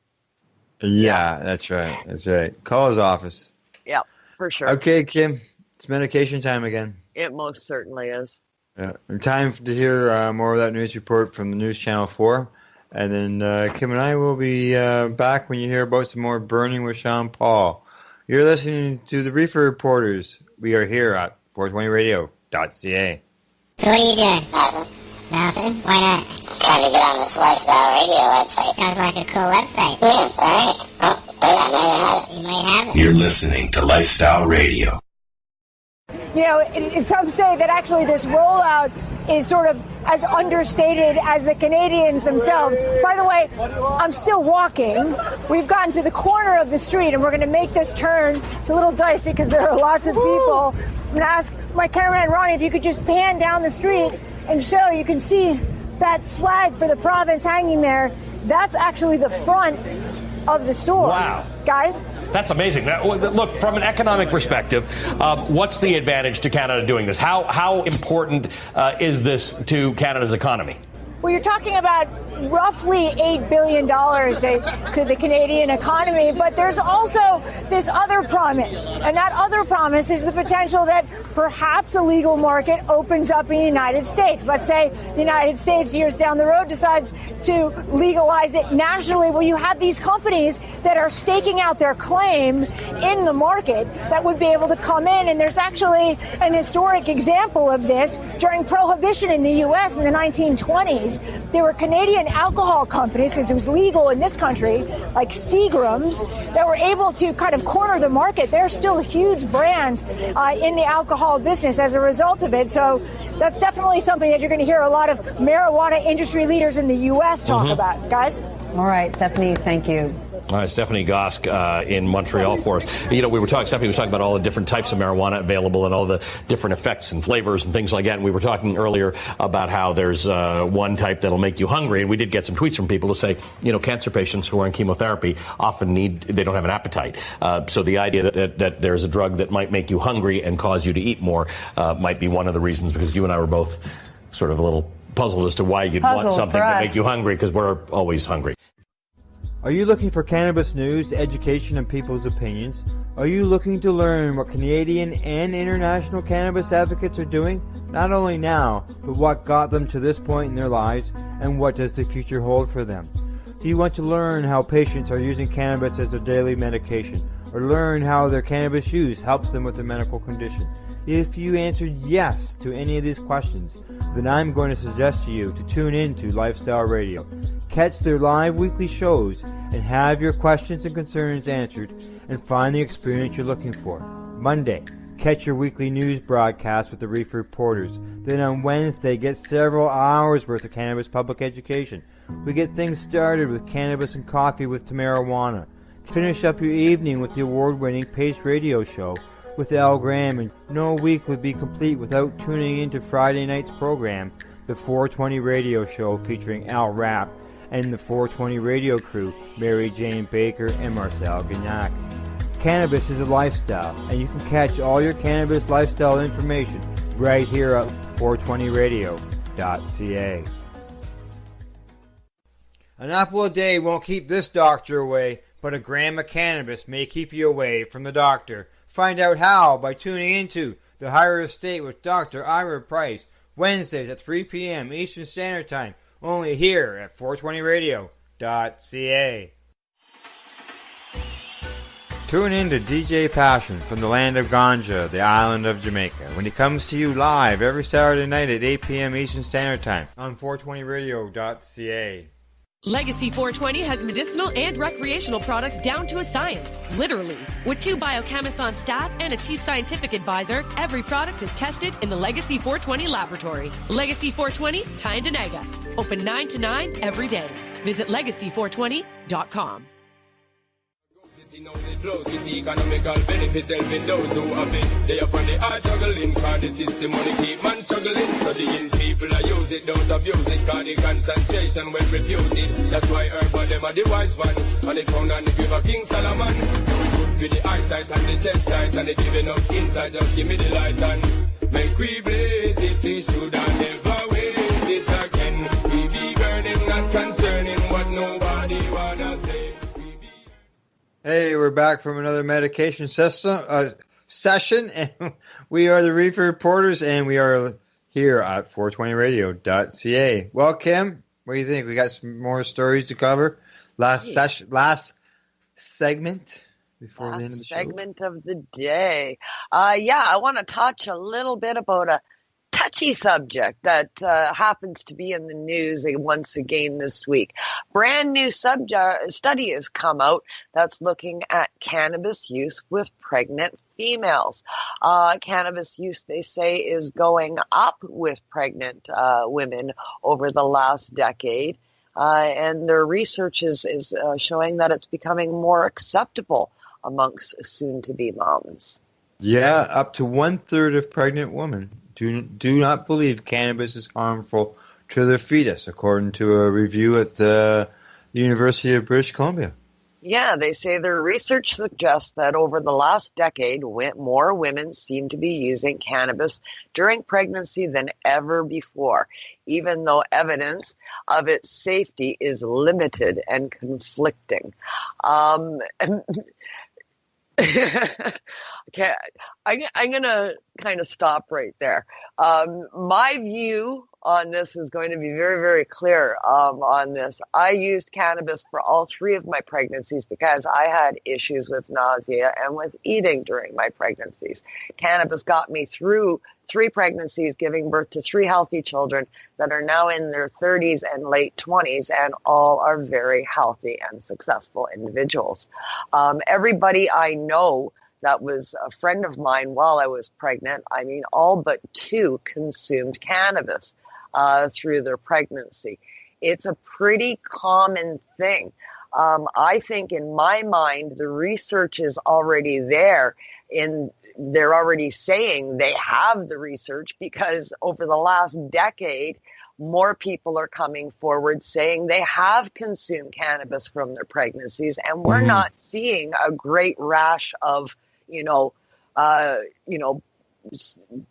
Yeah, that's right. That's right. Call his office. Yeah, for sure. Okay, Kim, it's medication time again. It most certainly is. Yeah, and time to hear more of that news report from the News Channel 4. And then Kim and I will be back when you hear about some more burning with Sean Paul. You're listening to the Reefer Reporters. We are here at 420radio.ca. So what are you doing? Nothing? Why not? Trying to get on this Lifestyle Radio website. Sounds like a cool website. Yeah, it's alright. Oh, wait, I might have it. You might have it. You're listening to Lifestyle Radio. You know, some say that actually this rollout is sort of as understated as the Canadians themselves. By the way, I'm still walking. We've gotten to the corner of the street and we're going to make this turn. It's a little dicey because there are lots of people. I'm going to ask my cameraman Ronnie if you could just pan down the street and show. You can see that flag for the province hanging there. That's actually the front of the store. Wow. Guys? That's amazing. Now, look, from an economic perspective, what's the advantage to Canada doing this? How important is this to Canada's economy? Well, you're talking about roughly $8 billion to the Canadian economy, but there's also this other promise, and that other promise is the potential that perhaps a legal market opens up in the United States. Let's say the United States years down the road decides to legalize it nationally. Well, you have these companies that are staking out their claim in the market that would be able to come in, and there's actually an historic example of this. During Prohibition in the U.S. in the 1920s, there were Canadian alcohol companies, because it was legal in this country, like Seagram's, that were able to kind of corner the market. They're still huge brands in the alcohol business as a result of it. So that's definitely something that you're going to hear a lot of marijuana industry leaders in the U.S. talk about. Guys? All right, Stephanie, thank you. Stephanie Gosk in Montreal for us. You know, Stephanie was talking about all the different types of marijuana available and all the different effects and flavors and things like that. And we were talking earlier about how there's one type that'll make you hungry. And we did get some tweets from people to say, you know, cancer patients who are on chemotherapy often they don't have an appetite. So the idea that there's a drug that might make you hungry and cause you to eat more might be one of the reasons, because you and I were both sort of a little puzzled as to why you'd want something to make you hungry, because we're always hungry. Are you looking for cannabis news, education, and people's opinions? Are you looking to learn what Canadian and international cannabis advocates are doing? Not only now, but what got them to this point in their lives, and what does the future hold for them? Do you want to learn how patients are using cannabis as their daily medication, or learn how their cannabis use helps them with their medical condition? If you answered yes to any of these questions, then I'm going to suggest to you to tune in to Lifestyle Radio. Catch their live weekly shows and have your questions and concerns answered and find the experience you're looking for. Monday, catch your weekly news broadcast with the Reefer Reporters. Then on Wednesday, get several hours worth of cannabis public education. We get things started with Cannabis and Coffee with Tamarawana. Finish up your evening with the award-winning Pace Radio Show with Al Graham, and no week would be complete without tuning into Friday night's program, the 420 Radio Show featuring Al Rapp and the 420 Radio crew, Mary Jane Baker and Marcel Gagnac. Cannabis is a lifestyle, and you can catch all your cannabis lifestyle information right here at 420radio.ca. An apple a day won't keep this doctor away, but a gram of cannabis may keep you away from the doctor. Find out how by tuning into The Higher Estate with Dr. Ira Price, Wednesdays at 3 p.m. Eastern Standard Time, only here at 420radio.ca. Tune in to DJ Passion from the land of Ganja, the island of Jamaica, when he comes to you live every Saturday night at 8 p.m. Eastern Standard Time on 420radio.ca. Legacy 420 has medicinal and recreational products down to a science, literally. With 2 biochemists on staff and a chief scientific advisor, every product is tested in the Legacy 420 laboratory. Legacy 420, Trinidad and Tobago. Open 9 to 9 every day. Visit legacy420.com. Now it flows with the economical benefit, helping those who have it. They up on the hard juggling, cause the system money keep man struggling. Studying people I use it, don't abuse it, cause the concentration will refuse it. That's why herb for them are the wise ones, and they found on the river King Solomon. Do it good with the eyesight and the chest sight, and they giving up inside, just give me the light and make we blaze it, we should have never waste it again. We be burning, not concerning what nobody wanna say. Hey, we're back from another medication session, and we are the Reefer Reporters, and we are here at 420radio.ca. Well, Kim, what do you think? We got some more stories to cover. Last segment before the end of the show. Segment of the day. I want to touch a little bit about a touchy subject that happens to be in the news once again this week. Brand new study has come out that's looking at cannabis use with pregnant females. Cannabis use, they say, is going up with pregnant women over the last decade. And their research is showing that it's becoming more acceptable amongst soon-to-be moms. Yeah, up to 1/3 of pregnant women do not believe cannabis is harmful to their fetus, according to a review at the University of British Columbia. Yeah, they say their research suggests that over the last decade, more women seem to be using cannabis during pregnancy than ever before, even though evidence of its safety is limited and conflicting. Okay, I'm going to kind of stop right there. My view on this is going to be very, very clear on this. I used cannabis for all 3 of my pregnancies because I had issues with nausea and with eating during my pregnancies. Cannabis got me through 3 pregnancies, giving birth to 3 healthy children that are now in their 30s and late 20s, and all are very healthy and successful individuals. Everybody I know that was a friend of mine while I was pregnant, I mean, all but 2 consumed cannabis through their pregnancy. It's a pretty common thing. I think in my mind, the research is already there. They're already saying they have the research because over the last decade, more people are coming forward saying they have consumed cannabis from their pregnancies, and we're not seeing a great rash of,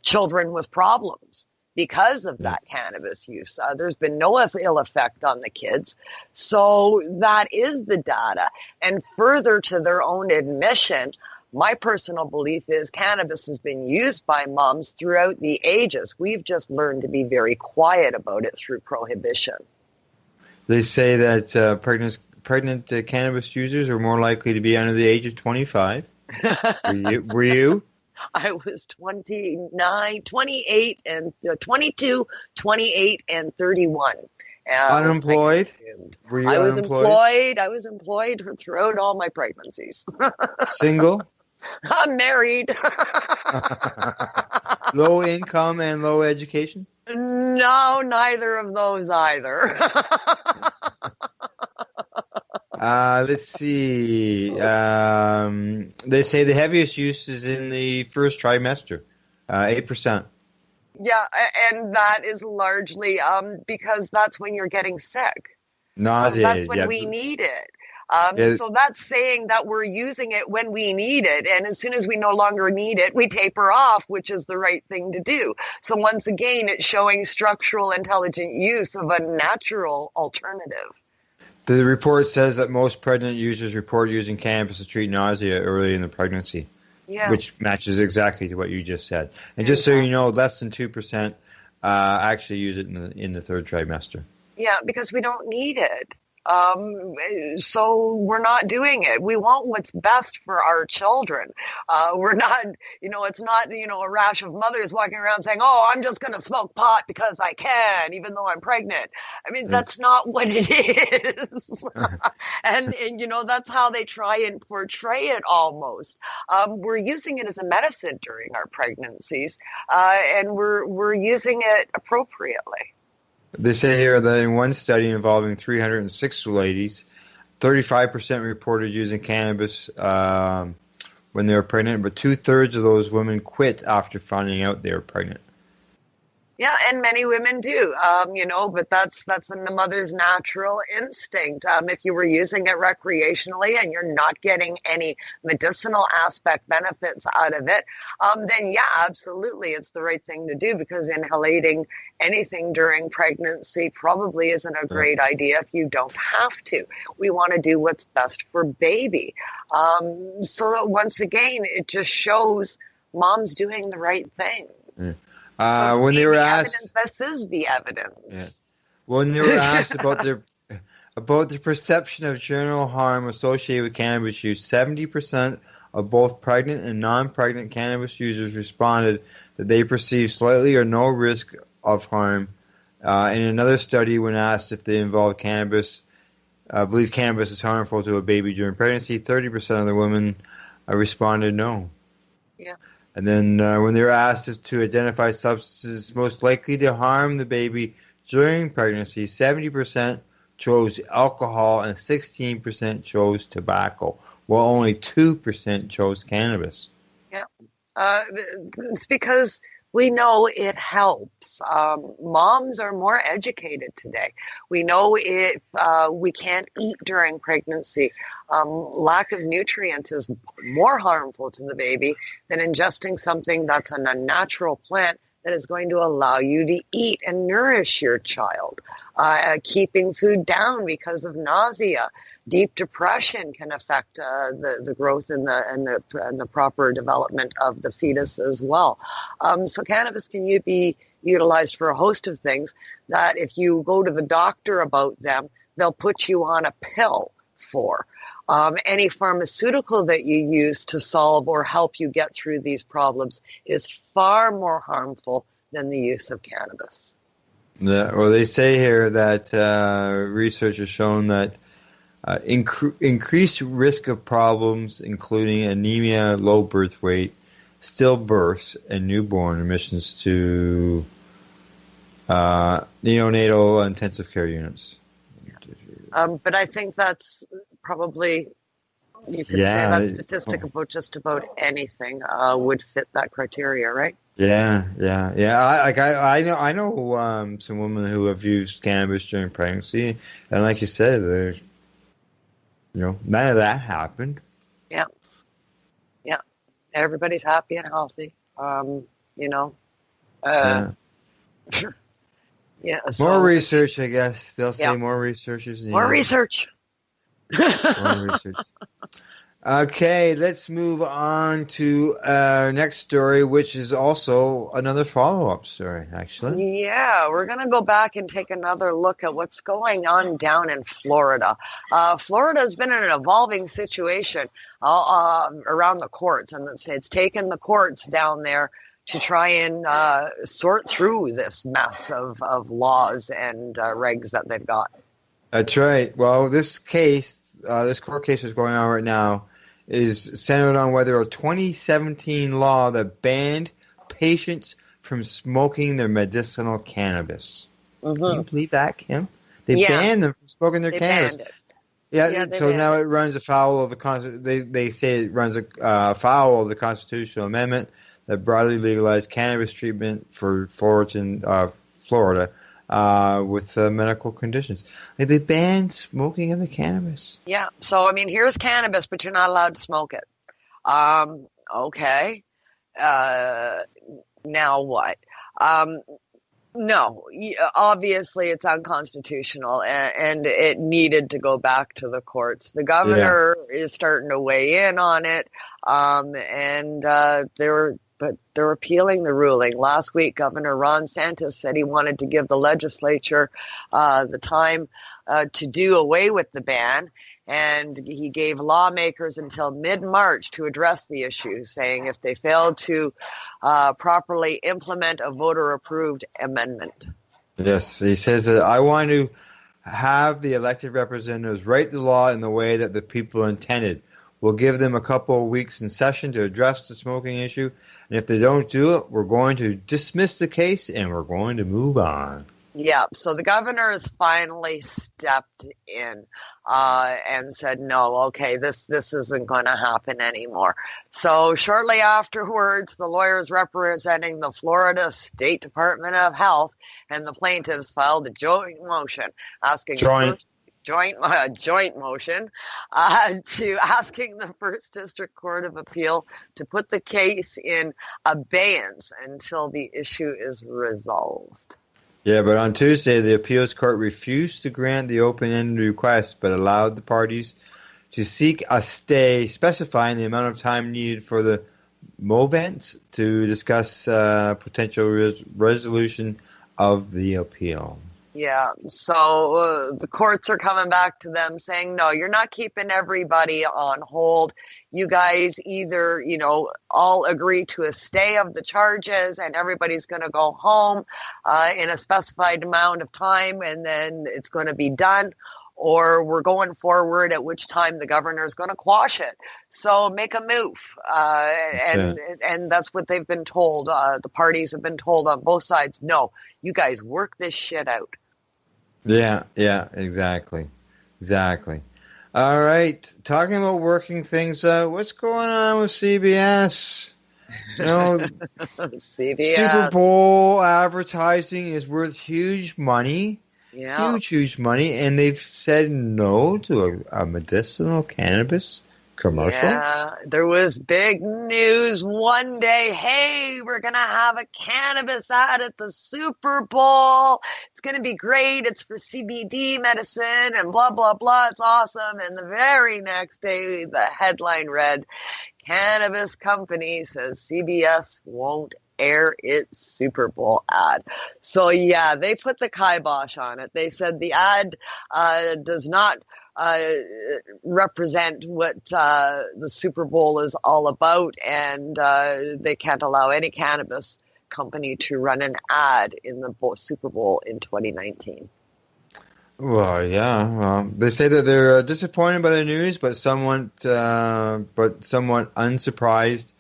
children with problems. because of that cannabis use. There's been no ill effect on the kids. So that is the data. And further to their own admission, my personal belief is cannabis has been used by moms throughout the ages. We've just learned to be very quiet about it through prohibition. They say that pregnant cannabis users are more likely to be under the age of 25. Were you? I was 29, 28, and 22, 28, and 31. Unemployed? Were you I was unemployed? I was employed throughout all my pregnancies. Single? I'm married. Low income and low education? No, neither of those either. Let's see. They say the heaviest use is in the first trimester, 8%. Yeah, and that is largely because that's when you're getting sick. Nauseated. That's when we need it. So that's saying that we're using it when we need it. And as soon as we no longer need it, we taper off, which is the right thing to do. So once again, it's showing structural intelligent use of a natural alternative. The report says that most pregnant users report using cannabis to treat nausea early in the pregnancy, which matches exactly to what you just said. And just so you know, less than 2% actually use it in the third trimester. Yeah, because we don't need it. So we're not doing it. We want what's best for our children. We're not, it's not, a rash of mothers walking around saying, oh, I'm just going to smoke pot because I can, even though I'm pregnant. I mean, that's not what it is. and that's how they try and portray it almost. We're using it as a medicine during our pregnancies, and we're using it appropriately. They say here that in one study involving 306 ladies, 35% reported using cannabis when they were pregnant, but 2/3 of those women quit after finding out they were pregnant. Yeah, and many women do, but that's in the mother's natural instinct. If you were using it recreationally and you're not getting any medicinal aspect benefits out of it, then yeah, absolutely, it's the right thing to do, because inhalating anything during pregnancy probably isn't a great idea if you don't have to. We want to do what's best for baby. So that once again, it just shows moms doing the right thing. Yeah. So when they were asked, this is the evidence. Yeah. When they were asked about the perception of general harm associated with cannabis use, 70% of both pregnant and non-pregnant cannabis users responded that they perceive slightly or no risk of harm. In another study, when asked if they believe cannabis is harmful to a baby during pregnancy, 30% of the women responded no. Yeah. And then when they were asked to identify substances most likely to harm the baby during pregnancy, 70% chose alcohol and 16% chose tobacco, while only 2% chose cannabis. Yeah. It's because we know it helps. Moms are more educated today. We know we can't eat during pregnancy. Lack of nutrients is more harmful to the baby than ingesting something that's an unnatural plant that is going to allow you to eat and nourish your child. Keeping food down because of nausea, deep depression can affect the growth and the proper development of the fetus as well. So cannabis can be utilized for a host of things that if you go to the doctor about them, they'll put you on a pill for. Any pharmaceutical that you use to solve or help you get through these problems is far more harmful than the use of cannabis. Yeah, well, they say here that research has shown that increased risk of problems, including anemia, low birth weight, stillbirths, and newborn admissions to neonatal intensive care units. But I think that's probably, you could say that statistic about just about anything would fit that criteria, right? Yeah. I know some women who have used cannabis during pregnancy, and like you said, there's, none of that happened. Yeah. Everybody's happy and healthy. Yeah. More research, I guess. They'll say Yeah. more research is needed. More research. More research. Okay, let's move on to our next story, which is also another follow-up story, actually. Yeah, we're going to go back and take another look at what's going on down in Florida. Florida has been in an evolving situation around the courts, and it's taken the courts down there to try and sort through this mess of laws and regs that they've got. That's right. Well, this case, this court case that's going on right now, is centered on whether a 2017 law that banned patients from smoking their medicinal cannabis. Mm-hmm. Can you believe that, Kim? They banned them from smoking their cannabis. Banned it. Yeah, so now it runs afoul of the they say it runs afoul of the constitutional amendment that broadly legalized cannabis treatment for Florida with medical conditions. Like, they banned smoking of the cannabis. Yeah. So, I mean, here's cannabis, but you're not allowed to smoke it. Okay. Now what? No, obviously it's unconstitutional, and it needed to go back to the courts. The governor is starting to weigh in on it, and they're appealing the ruling. Last week, Governor Ron DeSantis said he wanted to give the legislature the time to do away with the ban, and he gave lawmakers until mid-March to address the issue, saying if they failed to properly implement a voter-approved amendment. Yes, he says that I want to have the elected representatives write the law in the way that the people intended. We'll give them a couple of weeks in session to address the smoking issue, and if they don't do it, we're going to dismiss the case and we're going to move on. Yeah, so the governor has finally stepped in and said, no, okay, this isn't going to happen anymore. So shortly afterwards, the lawyers representing the Florida State Department of Health and the plaintiffs filed a joint motion asking joint motion to asking the First District Court of Appeal to put the case in abeyance until the issue is resolved. Yeah, but on Tuesday, the appeals court refused to grant the open-ended request, but allowed the parties to seek a stay specifying the amount of time needed for the movement to discuss potential resolution of the appeal. Yeah, so the courts are coming back to them saying, no, you're not keeping everybody on hold. You guys either, all agree to a stay of the charges and everybody's going to go home in a specified amount of time and then it's going to be done, or we're going forward, at which time the governor is going to quash it. So make a move. And that's what they've been told. The parties have been told on both sides, no, you guys work this shit out. Yeah, exactly. All right, talking about working things out, what's going on with CBS? CBS. Super Bowl advertising is worth huge money. Yeah. Huge money, and they've said no to a medicinal cannabis commercial. Yeah, there was big news one day. Hey, we're going to have a cannabis ad at the Super Bowl. It's going to be great. It's for CBD medicine and blah, blah, blah. It's awesome. And the very next day, the headline read, cannabis company says CBS won't air its Super Bowl ad. So yeah, they put the kibosh on it. They said the ad does not represent what the Super Bowl is all about, and they can't allow any cannabis company to run an ad in the Super Bowl in 2019. Well, yeah. Well, they say that they're disappointed by the news, but somewhat unsurprised.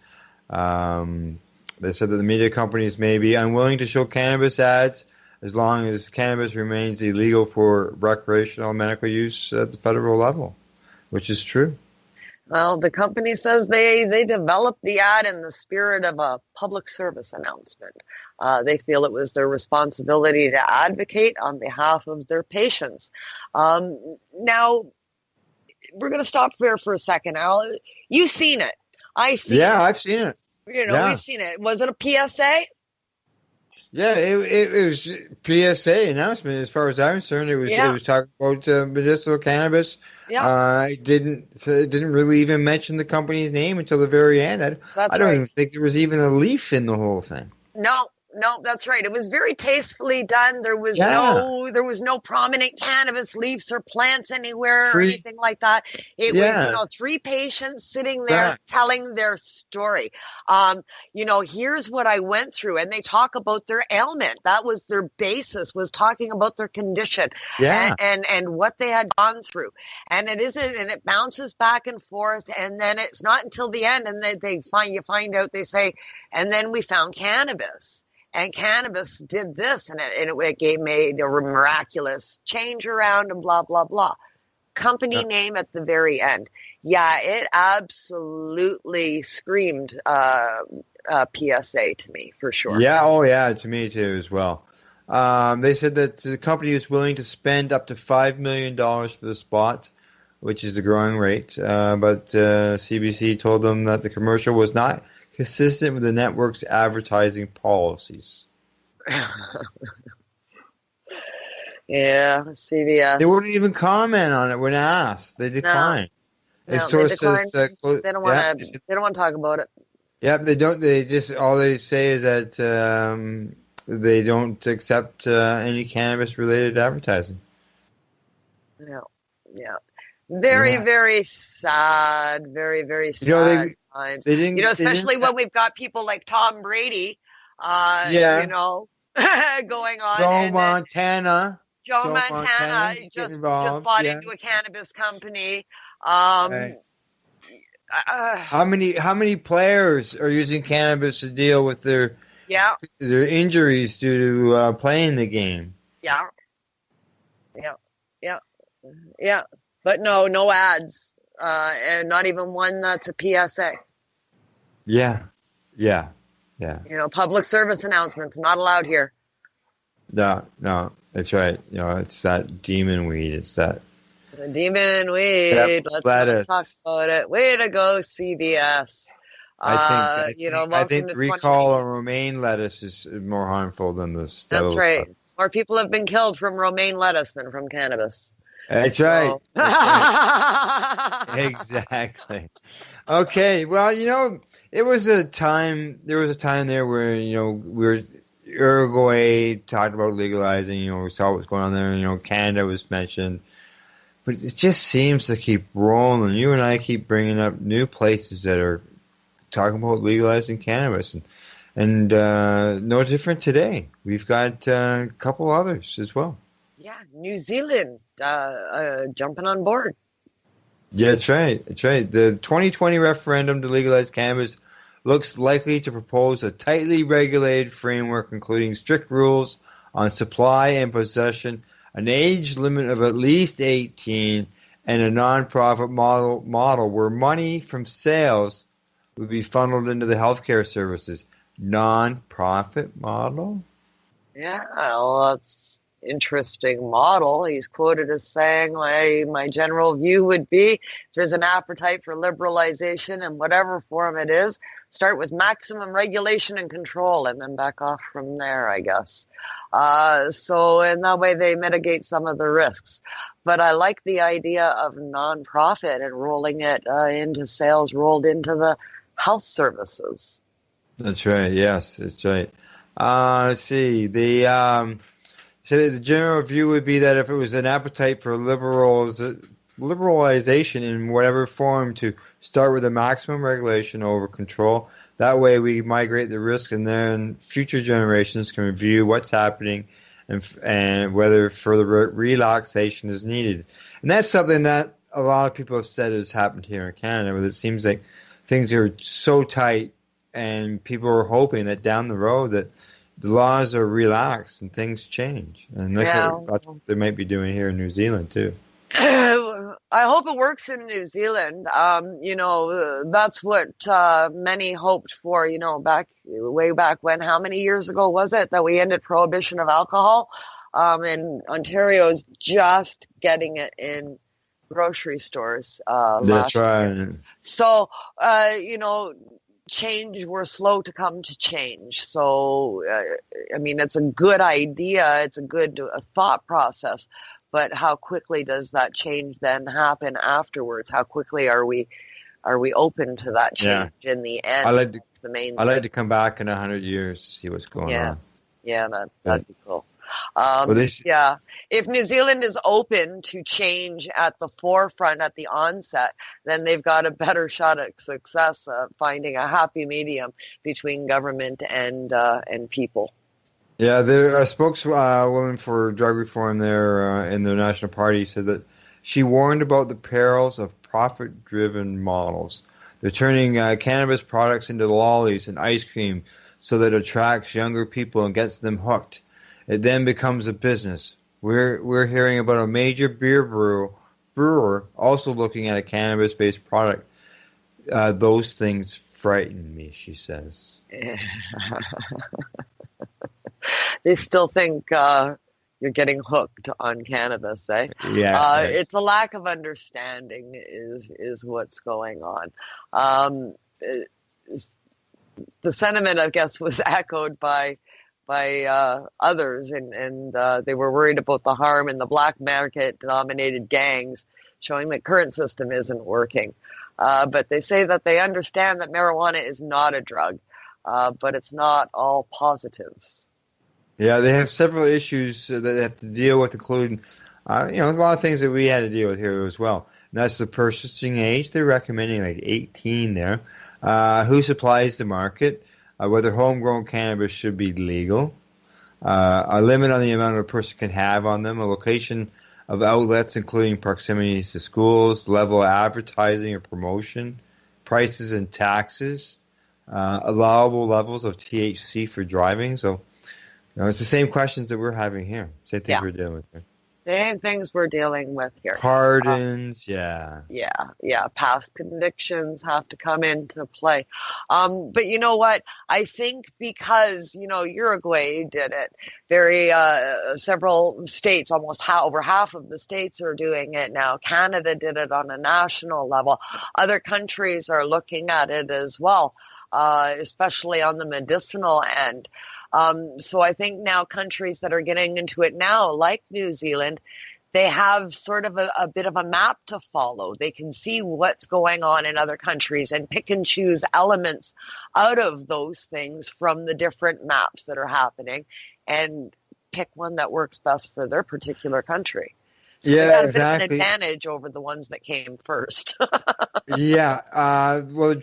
They said that the media companies may be unwilling to show cannabis ads as long as cannabis remains illegal for recreational medical use at the federal level, which is true. Well, the company says they developed the ad in the spirit of a public service announcement. They feel it was their responsibility to advocate on behalf of their patients. Now, we're going to stop there for a second, Al. You've seen it. I've seen it. Yeah, I've seen it. We've seen it. Was it a PSA? Yeah, it was PSA announcement as far as I'm concerned. It was talking about medicinal cannabis. Yeah. It didn't really even mention the company's name until the very end. I don't even think there was even a leaf in the whole thing. No, that's right. It was very tastefully done. There was no prominent cannabis leaves or plants anywhere or anything like that. It was, 3 patients sitting there telling their story. Here's what I went through, and they talk about their ailment. That was their basis, was talking about their condition and what they had gone through. And it bounces back and forth, and then it's not until the end, and you find out, they say, and then we found cannabis. And cannabis did this, and it made a miraculous change around, and blah, blah, blah. Company name at the very end. Yeah, it absolutely screamed PSA to me, for sure. Yeah, to me too as well. They said that the company is willing to spend up to $5 million for the spot, which is the growing rate. But CBC told them that the commercial was not consistent with the network's advertising policies. Yeah, CBS. They wouldn't even comment on it when asked. They declined. They declined. They don't want to talk about it. Yeah, they don't. They just, all they say is that they don't accept any cannabis-related advertising. Yeah. Very, very sad. Very, very sad times. Especially when we've got people like Tom Brady, going on. Joe Montana just bought into a cannabis company. How many players are using cannabis to deal with their injuries due to playing the game? Yeah. But no ads, and not even one that's a PSA. Yeah. Public service announcements not allowed here. No, that's right. It's that demon weed. It's that. The demon weed. Let's not talk about it. Way to go, CBS. I think the recall on romaine lettuce is more harmful than the Stella. That's right. More people have been killed from romaine lettuce than from cannabis. That's right. Exactly. Okay. Well, there was a time there where, Uruguay talked about legalizing, we saw what was going on there, Canada was mentioned. But it just seems to keep rolling. You and I keep bringing up new places that are talking about legalizing cannabis. And no different today. We've got a couple others as well. Yeah, New Zealand jumping on board. Yeah, that's right. The 2020 referendum to legalize cannabis looks likely to propose a tightly regulated framework, including strict rules on supply and possession, an age limit of at least 18, and a non-profit model where money from sales would be funneled into the healthcare services. Non-profit model? Yeah, well, that's interesting model. He's quoted as saying, my general view would be, if there's an appetite for liberalization in whatever form it is, start with maximum regulation and control and then back off from there, I guess. So in that way they mitigate some of the risks. But I like the idea of nonprofit and rolling it into sales, rolled into the health services. That's right. Yes, that's right. Let's see. So the general view would be that if it was an appetite for liberalization in whatever form, to start with a maximum regulation over control. That way we migrate the risk, and then future generations can review what's happening and whether further relaxation is needed. And that's something that a lot of people have said has happened here in Canada, where it seems like things are so tight, and people are hoping that down the road that the laws are relaxed and things change. And that's what they might be doing here in New Zealand too. I hope it works in New Zealand. That's what many hoped for, way back when. How many years ago was it that we ended prohibition of alcohol? And Ontario's just getting it in grocery stores last year. That's right. So, change, we're slow to come to change. So, I mean, it's a good idea. It's a good thought process. But how quickly does that change then happen afterwards? How quickly are we open to that change in the end? I'd like to come back in 100 years to see what's going on. Yeah, that'd be cool. If New Zealand is open to change at the forefront, at the onset, then they've got a better shot at success finding a happy medium between government and people. Yeah, the spokeswoman for drug reform there in the National Party said that she warned about the perils of profit-driven models. They're turning cannabis products into lollies and ice cream so that it attracts younger people and gets them hooked. It then becomes a business. We're hearing about a major beer brewer also looking at a cannabis-based product. Those things frighten me, she says. They still think you're getting hooked on cannabis, eh? Yeah. It's a lack of understanding is what's going on. The sentiment, I guess, was echoed by others, and they were worried about the harm in the black market-dominated gangs, showing that current system isn't working. But they say that they understand that marijuana is not a drug, but it's not all positives. Yeah, they have several issues that they have to deal with, including, a lot of things that we had to deal with here as well. And that's the purchasing age. They're recommending like 18 there. Who supplies the market? Whether homegrown cannabis should be legal. A limit on the amount a person can have on them. A location of outlets, including proximities to schools. Level of advertising or promotion. Prices and taxes. Allowable levels of THC for driving. So, it's the same questions that we're having here. Same things we're dealing with here. Same things we're dealing with here. Pardons, past convictions have to come into play. But you know what? I think because, Uruguay did it. Several states, almost over half of the states are doing it now. Canada did it on a national level. Other countries are looking at it as well, especially on the medicinal end. So I think now countries that are getting into it now, like New Zealand, they have sort of a bit of a map to follow. They can see what's going on in other countries and pick and choose elements out of those things from the different maps that are happening and pick one that works best for their particular country. So they got a bit of an advantage over the ones that came first. Well, the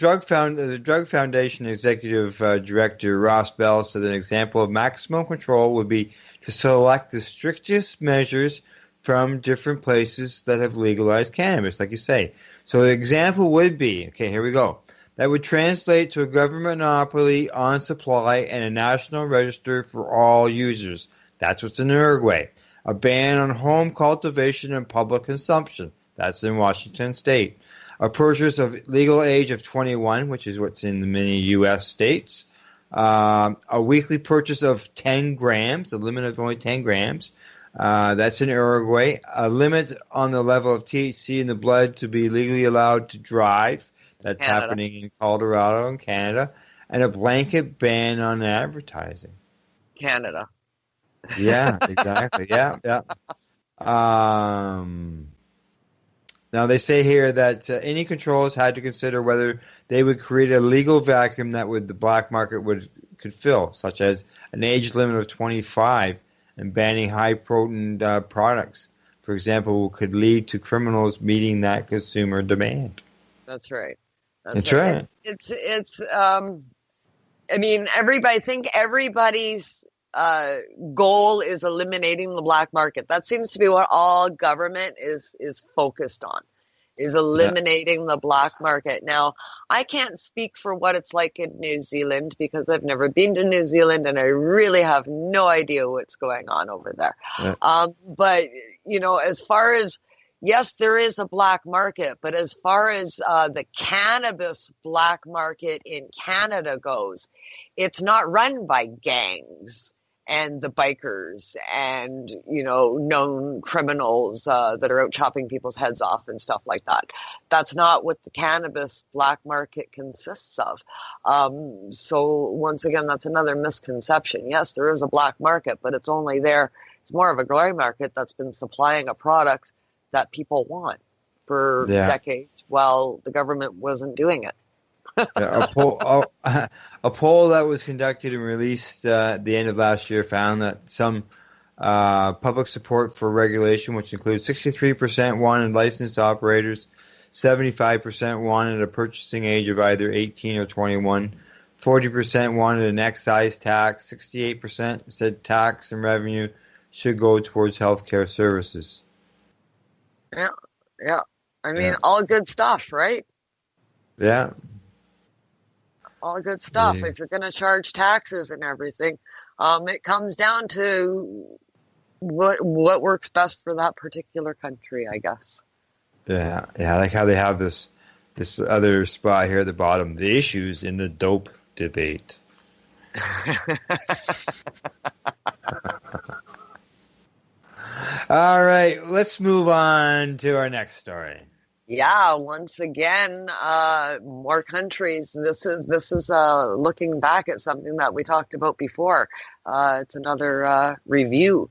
Drug Foundation Executive Director Ross Bell said an example of maximum control would be to select the strictest measures from different places that have legalized cannabis, like you say. So the example would be, okay, here we go. That would translate to a government monopoly on supply and a national register for all users. That's what's in Uruguay. A ban on home cultivation and public consumption. That's in Washington State. A purchase of legal age of 21, which is what's in the many U.S. states. A weekly purchase of 10 grams, a limit of only 10 grams. That's in Uruguay. A limit on the level of THC in the blood to be legally allowed to drive. That's happening in Colorado and Canada. And a blanket ban on advertising. Canada. Yeah, exactly. Yeah. Now they say here that any controls had to consider whether they would create a legal vacuum that the black market could fill, such as an age limit of 25 and banning high-potent products, for example, could lead to criminals meeting that consumer demand. That's right. That's right. It's. I mean, everybody's goal is eliminating the black market. That seems to be what all government is focused on, is eliminating the black market. Now, I can't speak for what it's like in New Zealand because I've never been to New Zealand and I really have no idea what's going on over there. But, as far as, yes, there is a black market, but as far as the cannabis black market in Canada goes, it's not run by gangs. and the bikers and, known criminals that are out chopping people's heads off and stuff like that. That's not what the cannabis black market consists of. So once again, that's another misconception. Yes, there is a black market, but it's only there. It's more of a gray market that's been supplying a product that people want for decades while the government wasn't doing it. A poll that was conducted and released at the end of last year found that some public support for regulation, which includes 63% wanted licensed operators, 75% wanted a purchasing age of either 18 or 21, 40% wanted an excise tax, 68% said tax and revenue should go towards healthcare services. Yeah. I mean, all good stuff, right? Yeah. All good stuff. If you're going to charge taxes and everything, it comes down to what works best for that particular country, I guess. Yeah. I like how they have this other spot here at the bottom, the issues in the dope debate. All right, let's move on to our next story. Yeah, once again, more countries. This is looking back at something that we talked about before. It's another review.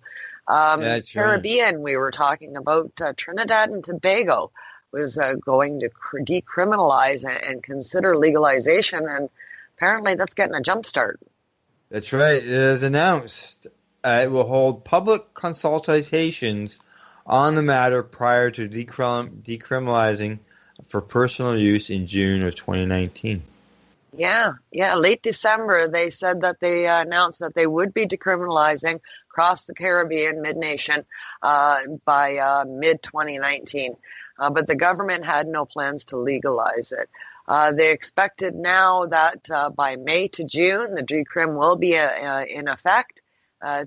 Caribbean, we were talking about Trinidad and Tobago was going to decriminalize and consider legalization, and apparently that's getting a jump start. That's right. It is announced. It will hold public consultations on the matter prior to decriminalizing for personal use in June of 2019. Yeah, late December, they said that they announced that they would be decriminalizing across the Caribbean, mid-nation, by mid-2019. But the government had no plans to legalize it. They expected now that by May to June, the decrim will be in effect.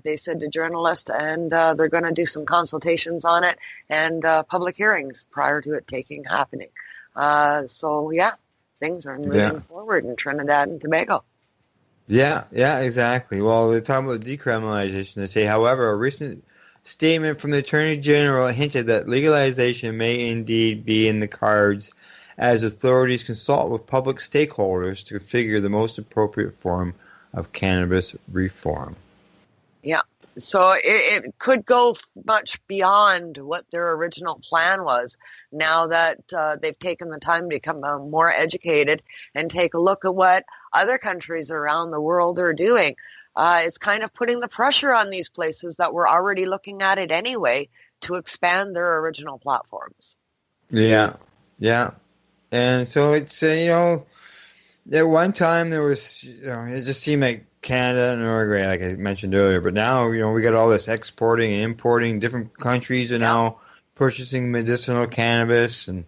They said to journalists, and they're going to do some consultations on it and public hearings prior to it happening. So, things are moving forward in Trinidad and Tobago. Yeah, exactly. Well, they're talking about decriminalization. They say, however, a recent statement from the Attorney General hinted that legalization may indeed be in the cards as authorities consult with public stakeholders to figure the most appropriate form of cannabis reform. Yeah, so it could go much beyond what their original plan was now that they've taken the time to become more educated and take a look at what other countries around the world are doing. It's kind of putting the pressure on these places that were already looking at it anyway to expand their original platforms. Yeah. And so it's, at one time there was, it just seemed like Canada and Uruguay, like I mentioned earlier, but now, we got all this exporting and importing. Different countries are now purchasing medicinal cannabis, and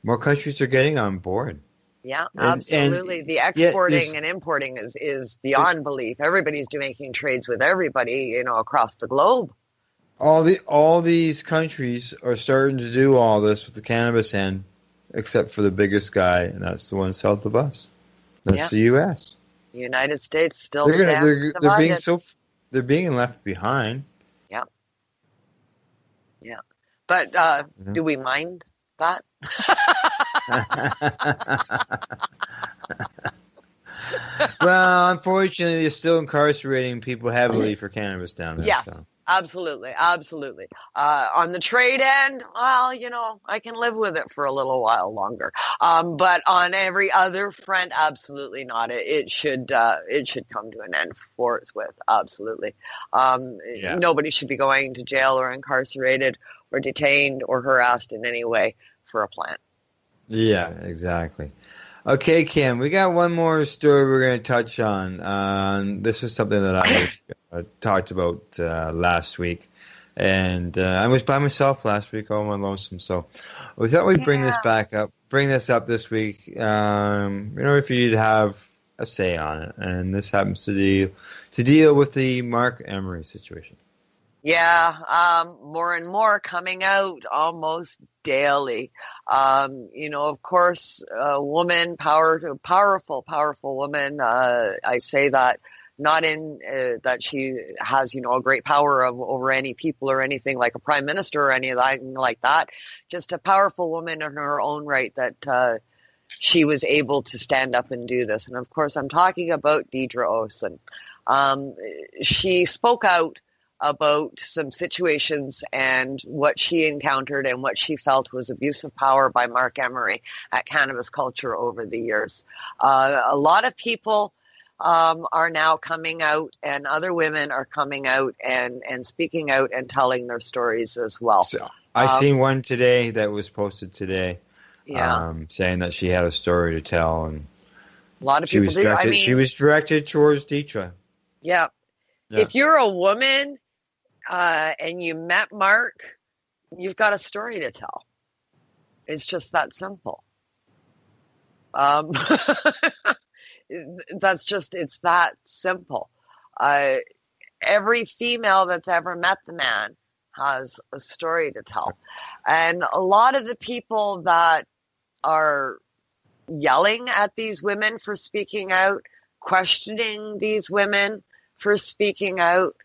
more countries are getting on board. Yeah, absolutely. And the exporting and importing is beyond belief. Everybody's making trades with everybody, across the globe. All these countries are starting to do all this with the cannabis end, except for the biggest guy, and that's the one south of us. That's the U.S. The United States still stands divided. They're being left behind. Yeah. But do we mind that? Well, unfortunately, they're still incarcerating people heavily for cannabis down there. Yes. So. Absolutely. On the trade end, well, I can live with it for a little while longer. But on every other front, absolutely not. It should come to an end forthwith. Absolutely. Nobody should be going to jail or incarcerated or detained or harassed in any way for a plant. Yeah, exactly. Okay, Kim, we got one more story we're going to touch on. This was something that I talked about last week, and I was by myself last week, all my lonesome. So we thought we'd bring this up this week. If you'd have a say on it, and this happens to deal with the Mark Emery situation. Yeah, more and more coming out almost daily. Of course, a woman, powerful woman. I say that not in that she has, a great power over any people or anything like a prime minister or anything like that. Just a powerful woman in her own right that she was able to stand up and do this. And of course, I'm talking about Deidre Olsen. She spoke out about some situations and what she encountered and what she felt was abuse of power by Mark Emery at Cannabis Culture over the years. A lot of people are now coming out, and other women are coming out and speaking out and telling their stories as well. So, I seen one today that was posted today, saying that she had a story to tell, and a lot of people do. She was directed towards Deidre. Yeah. If you're a woman and you met Mark, you've got a story to tell. It's just that simple. It's that simple. Every female that's ever met the man has a story to tell. And a lot of the people that are yelling at these women for speaking out, questioning these women for speaking out,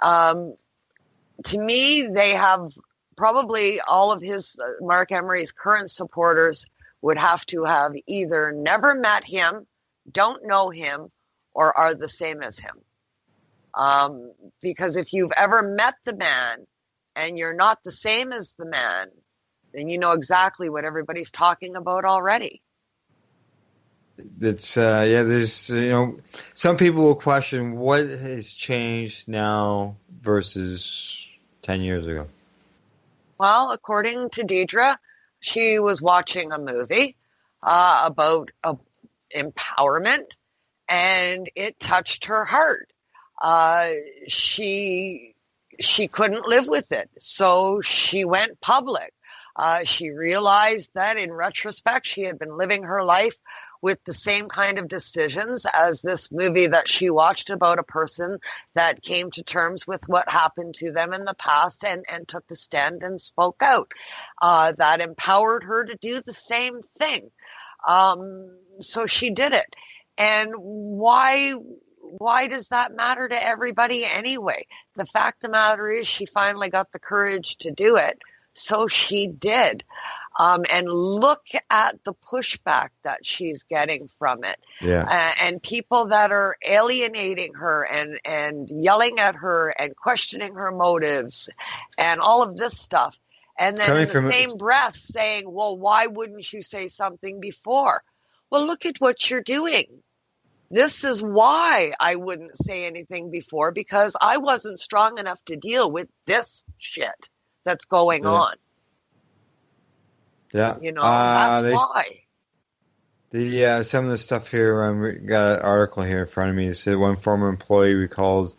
to me, they have probably all of his, Mark Emery's current supporters would have to have either never met him, don't know him, or are the same as him. Because if you've ever met the man and you're not the same as the man, then you know exactly what everybody's talking about already. It's there's some people will question what has changed now versus 10 years ago. Well, according to Deidre, she was watching a movie about empowerment, and it touched her heart. She couldn't live with it, so she went public. She realized that in retrospect, she had been living her life with the same kind of decisions as this movie that she watched about a person that came to terms with what happened to them in the past and took a stand and spoke out. That empowered her to do the same thing. So she did it. And why does that matter to everybody anyway? The fact of the matter is she finally got the courage to do it. So she did. And look at the pushback that she's getting from it. Yeah. And people that are alienating her and yelling at her and questioning her motives and all of this stuff. And then in the same breath saying, well, why wouldn't you say something before? Well, look at what you're doing. This is why I wouldn't say anything before, because I wasn't strong enough to deal with this shit that's going on. Yeah. That's why. Some of the stuff here, got an article here in front of me. It said one former employee recalled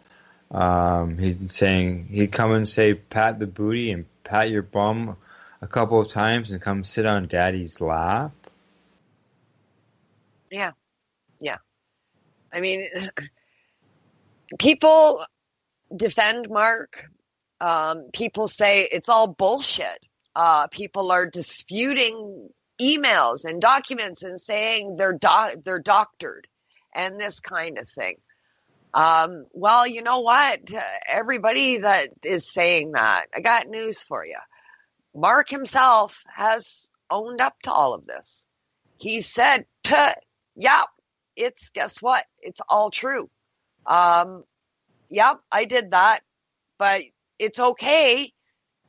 he's saying he'd come and say, pat the booty and pat your bum a couple of times and come sit on daddy's lap. Yeah. Yeah. I mean, people defend Mark. People say it's all bullshit. People are disputing emails and documents and saying they're doctored and this kind of thing. Well, you know what? Everybody that is saying that, I got news for you. Mark himself has owned up to all of this. He said, yeah, guess what? It's all true. Yep, I did that, but it's okay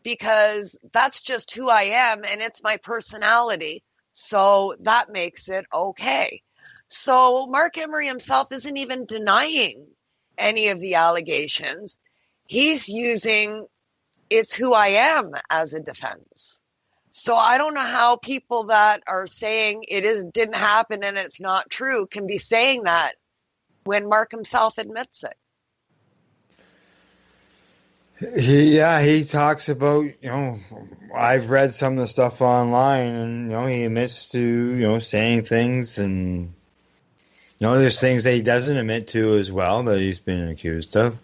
because that's just who I am and it's my personality. So that makes it okay. So Mark Emery himself isn't even denying any of the allegations. He's using it's who I am as a defense. So I don't know how people that are saying didn't happen and it's not true can be saying that when Mark himself admits it. He talks about, I've read some of the stuff online and, he admits to, saying things and, there's things that he doesn't admit to as well that he's been accused of.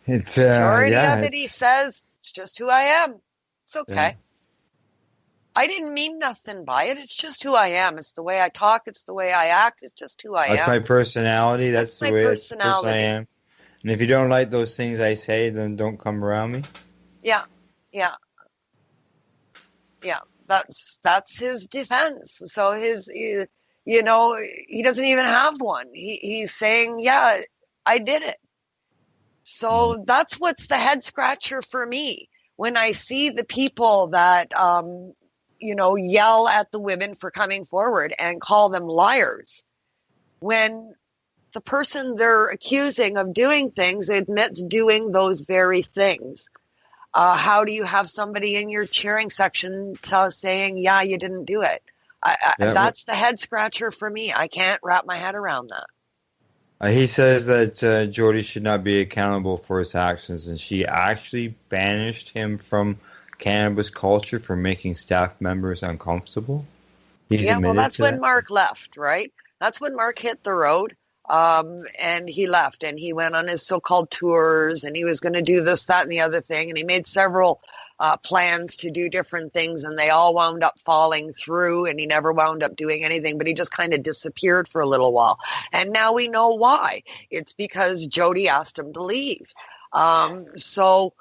It's Majority yeah. of it, he says, it's just who I am. It's okay. Yeah. I didn't mean nothing by it. It's just who I am. It's the way I talk. It's the way I act. It's just who I am. That's my personality. That's the my way personality. I am. And if you don't like those things I say, then don't come around me. Yeah. That's his defense. So he doesn't even have one. He's saying, yeah, I did it. So that's what's the head scratcher for me when I see the people that yell at the women for coming forward and call them liars, when the person they're accusing of doing things admits doing those very things. How do you have somebody in your cheering section saying, yeah, you didn't do it? That's the head scratcher for me. I can't wrap my head around that. He says that Jody should not be accountable for his actions, and she actually banished him from cannabis culture for making staff members uncomfortable. That's when Mark left, right? That's when Mark hit the road. And he left and he went on his so-called tours and he was going to do this, that, and the other thing. And he made several plans to do different things and they all wound up falling through and he never wound up doing anything, but he just kind of disappeared for a little while. And now we know why. It's because Jody asked him to leave. To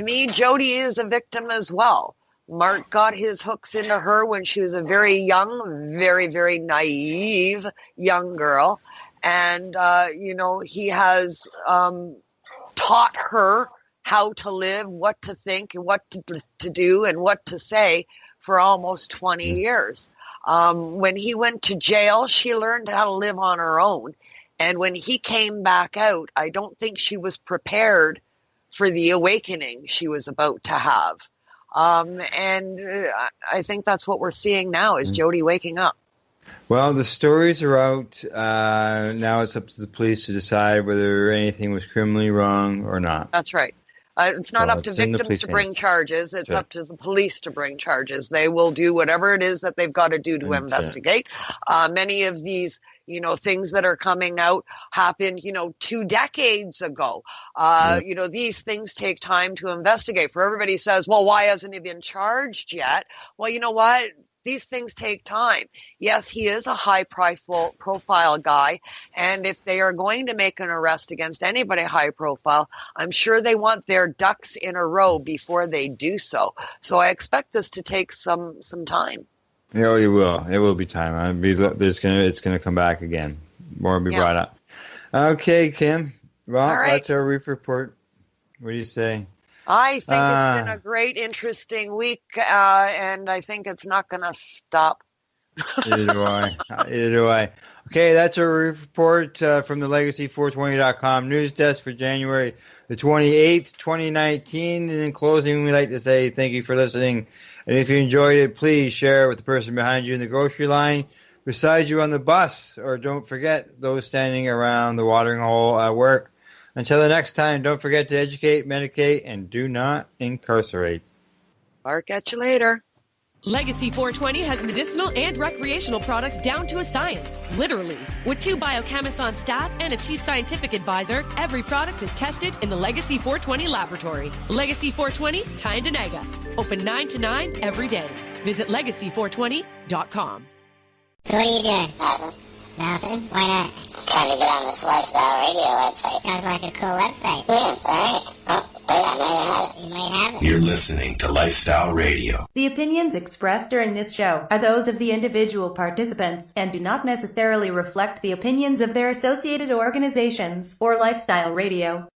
me, Jody is a victim as well. Mark got his hooks into her when she was a very young, very, very naive young girl. And, he has taught her how to live, what to think, and what to do, and what to say for almost 20 years. When he went to jail, she learned how to live on her own. And when he came back out, I don't think she was prepared for the awakening she was about to have. I think that's what we're seeing now is Jody waking up. Well, the stories are out. Now it's up to the police to decide whether anything was criminally wrong or not. That's right. It's not up to victims to bring charges. It's up to the police to bring charges. They will do whatever it is that they've got to do to investigate. Many of these, things that are coming out happened, 2 decades ago. These things take time to investigate. For everybody says, well, why hasn't he been charged yet? Well, you know what? These things take time. Yes, he is a high profile guy. And if they are going to make an arrest against anybody high profile, I'm sure they want their ducks in a row before they do so. So I expect this to take some time. Yeah, it will. It will be time. It's going to come back again. More will be brought up. Okay, Kim. Well, that's our Reefer Report. What do you say? I think it's been a great, interesting week, and I think it's not going to stop. Either do I. Okay, that's our report from the Legacy420.com news desk for January the 28th, 2019. And in closing, we'd like to say thank you for listening. And if you enjoyed it, please share it with the person behind you in the grocery line, beside you on the bus, or don't forget those standing around the watering hole at work. Until the next time, don't forget to educate, medicate, and do not incarcerate. Bark at you later. Legacy 420 has medicinal and recreational products down to a science, literally. With 2 biochemists on staff and a chief scientific advisor, every product is tested in the Legacy 420 laboratory. Legacy 420, Trinidad and Tobago. Open 9 to 9 every day. Visit legacy420.com. So what are you doing? Nothing? Why not? Trying to get on this Lifestyle Radio website. Sounds like a cool website. Yeah, it's alright. Oh, I might have it. You might have it. You're listening to Lifestyle Radio. The opinions expressed during this show are those of the individual participants and do not necessarily reflect the opinions of their associated organizations or Lifestyle Radio.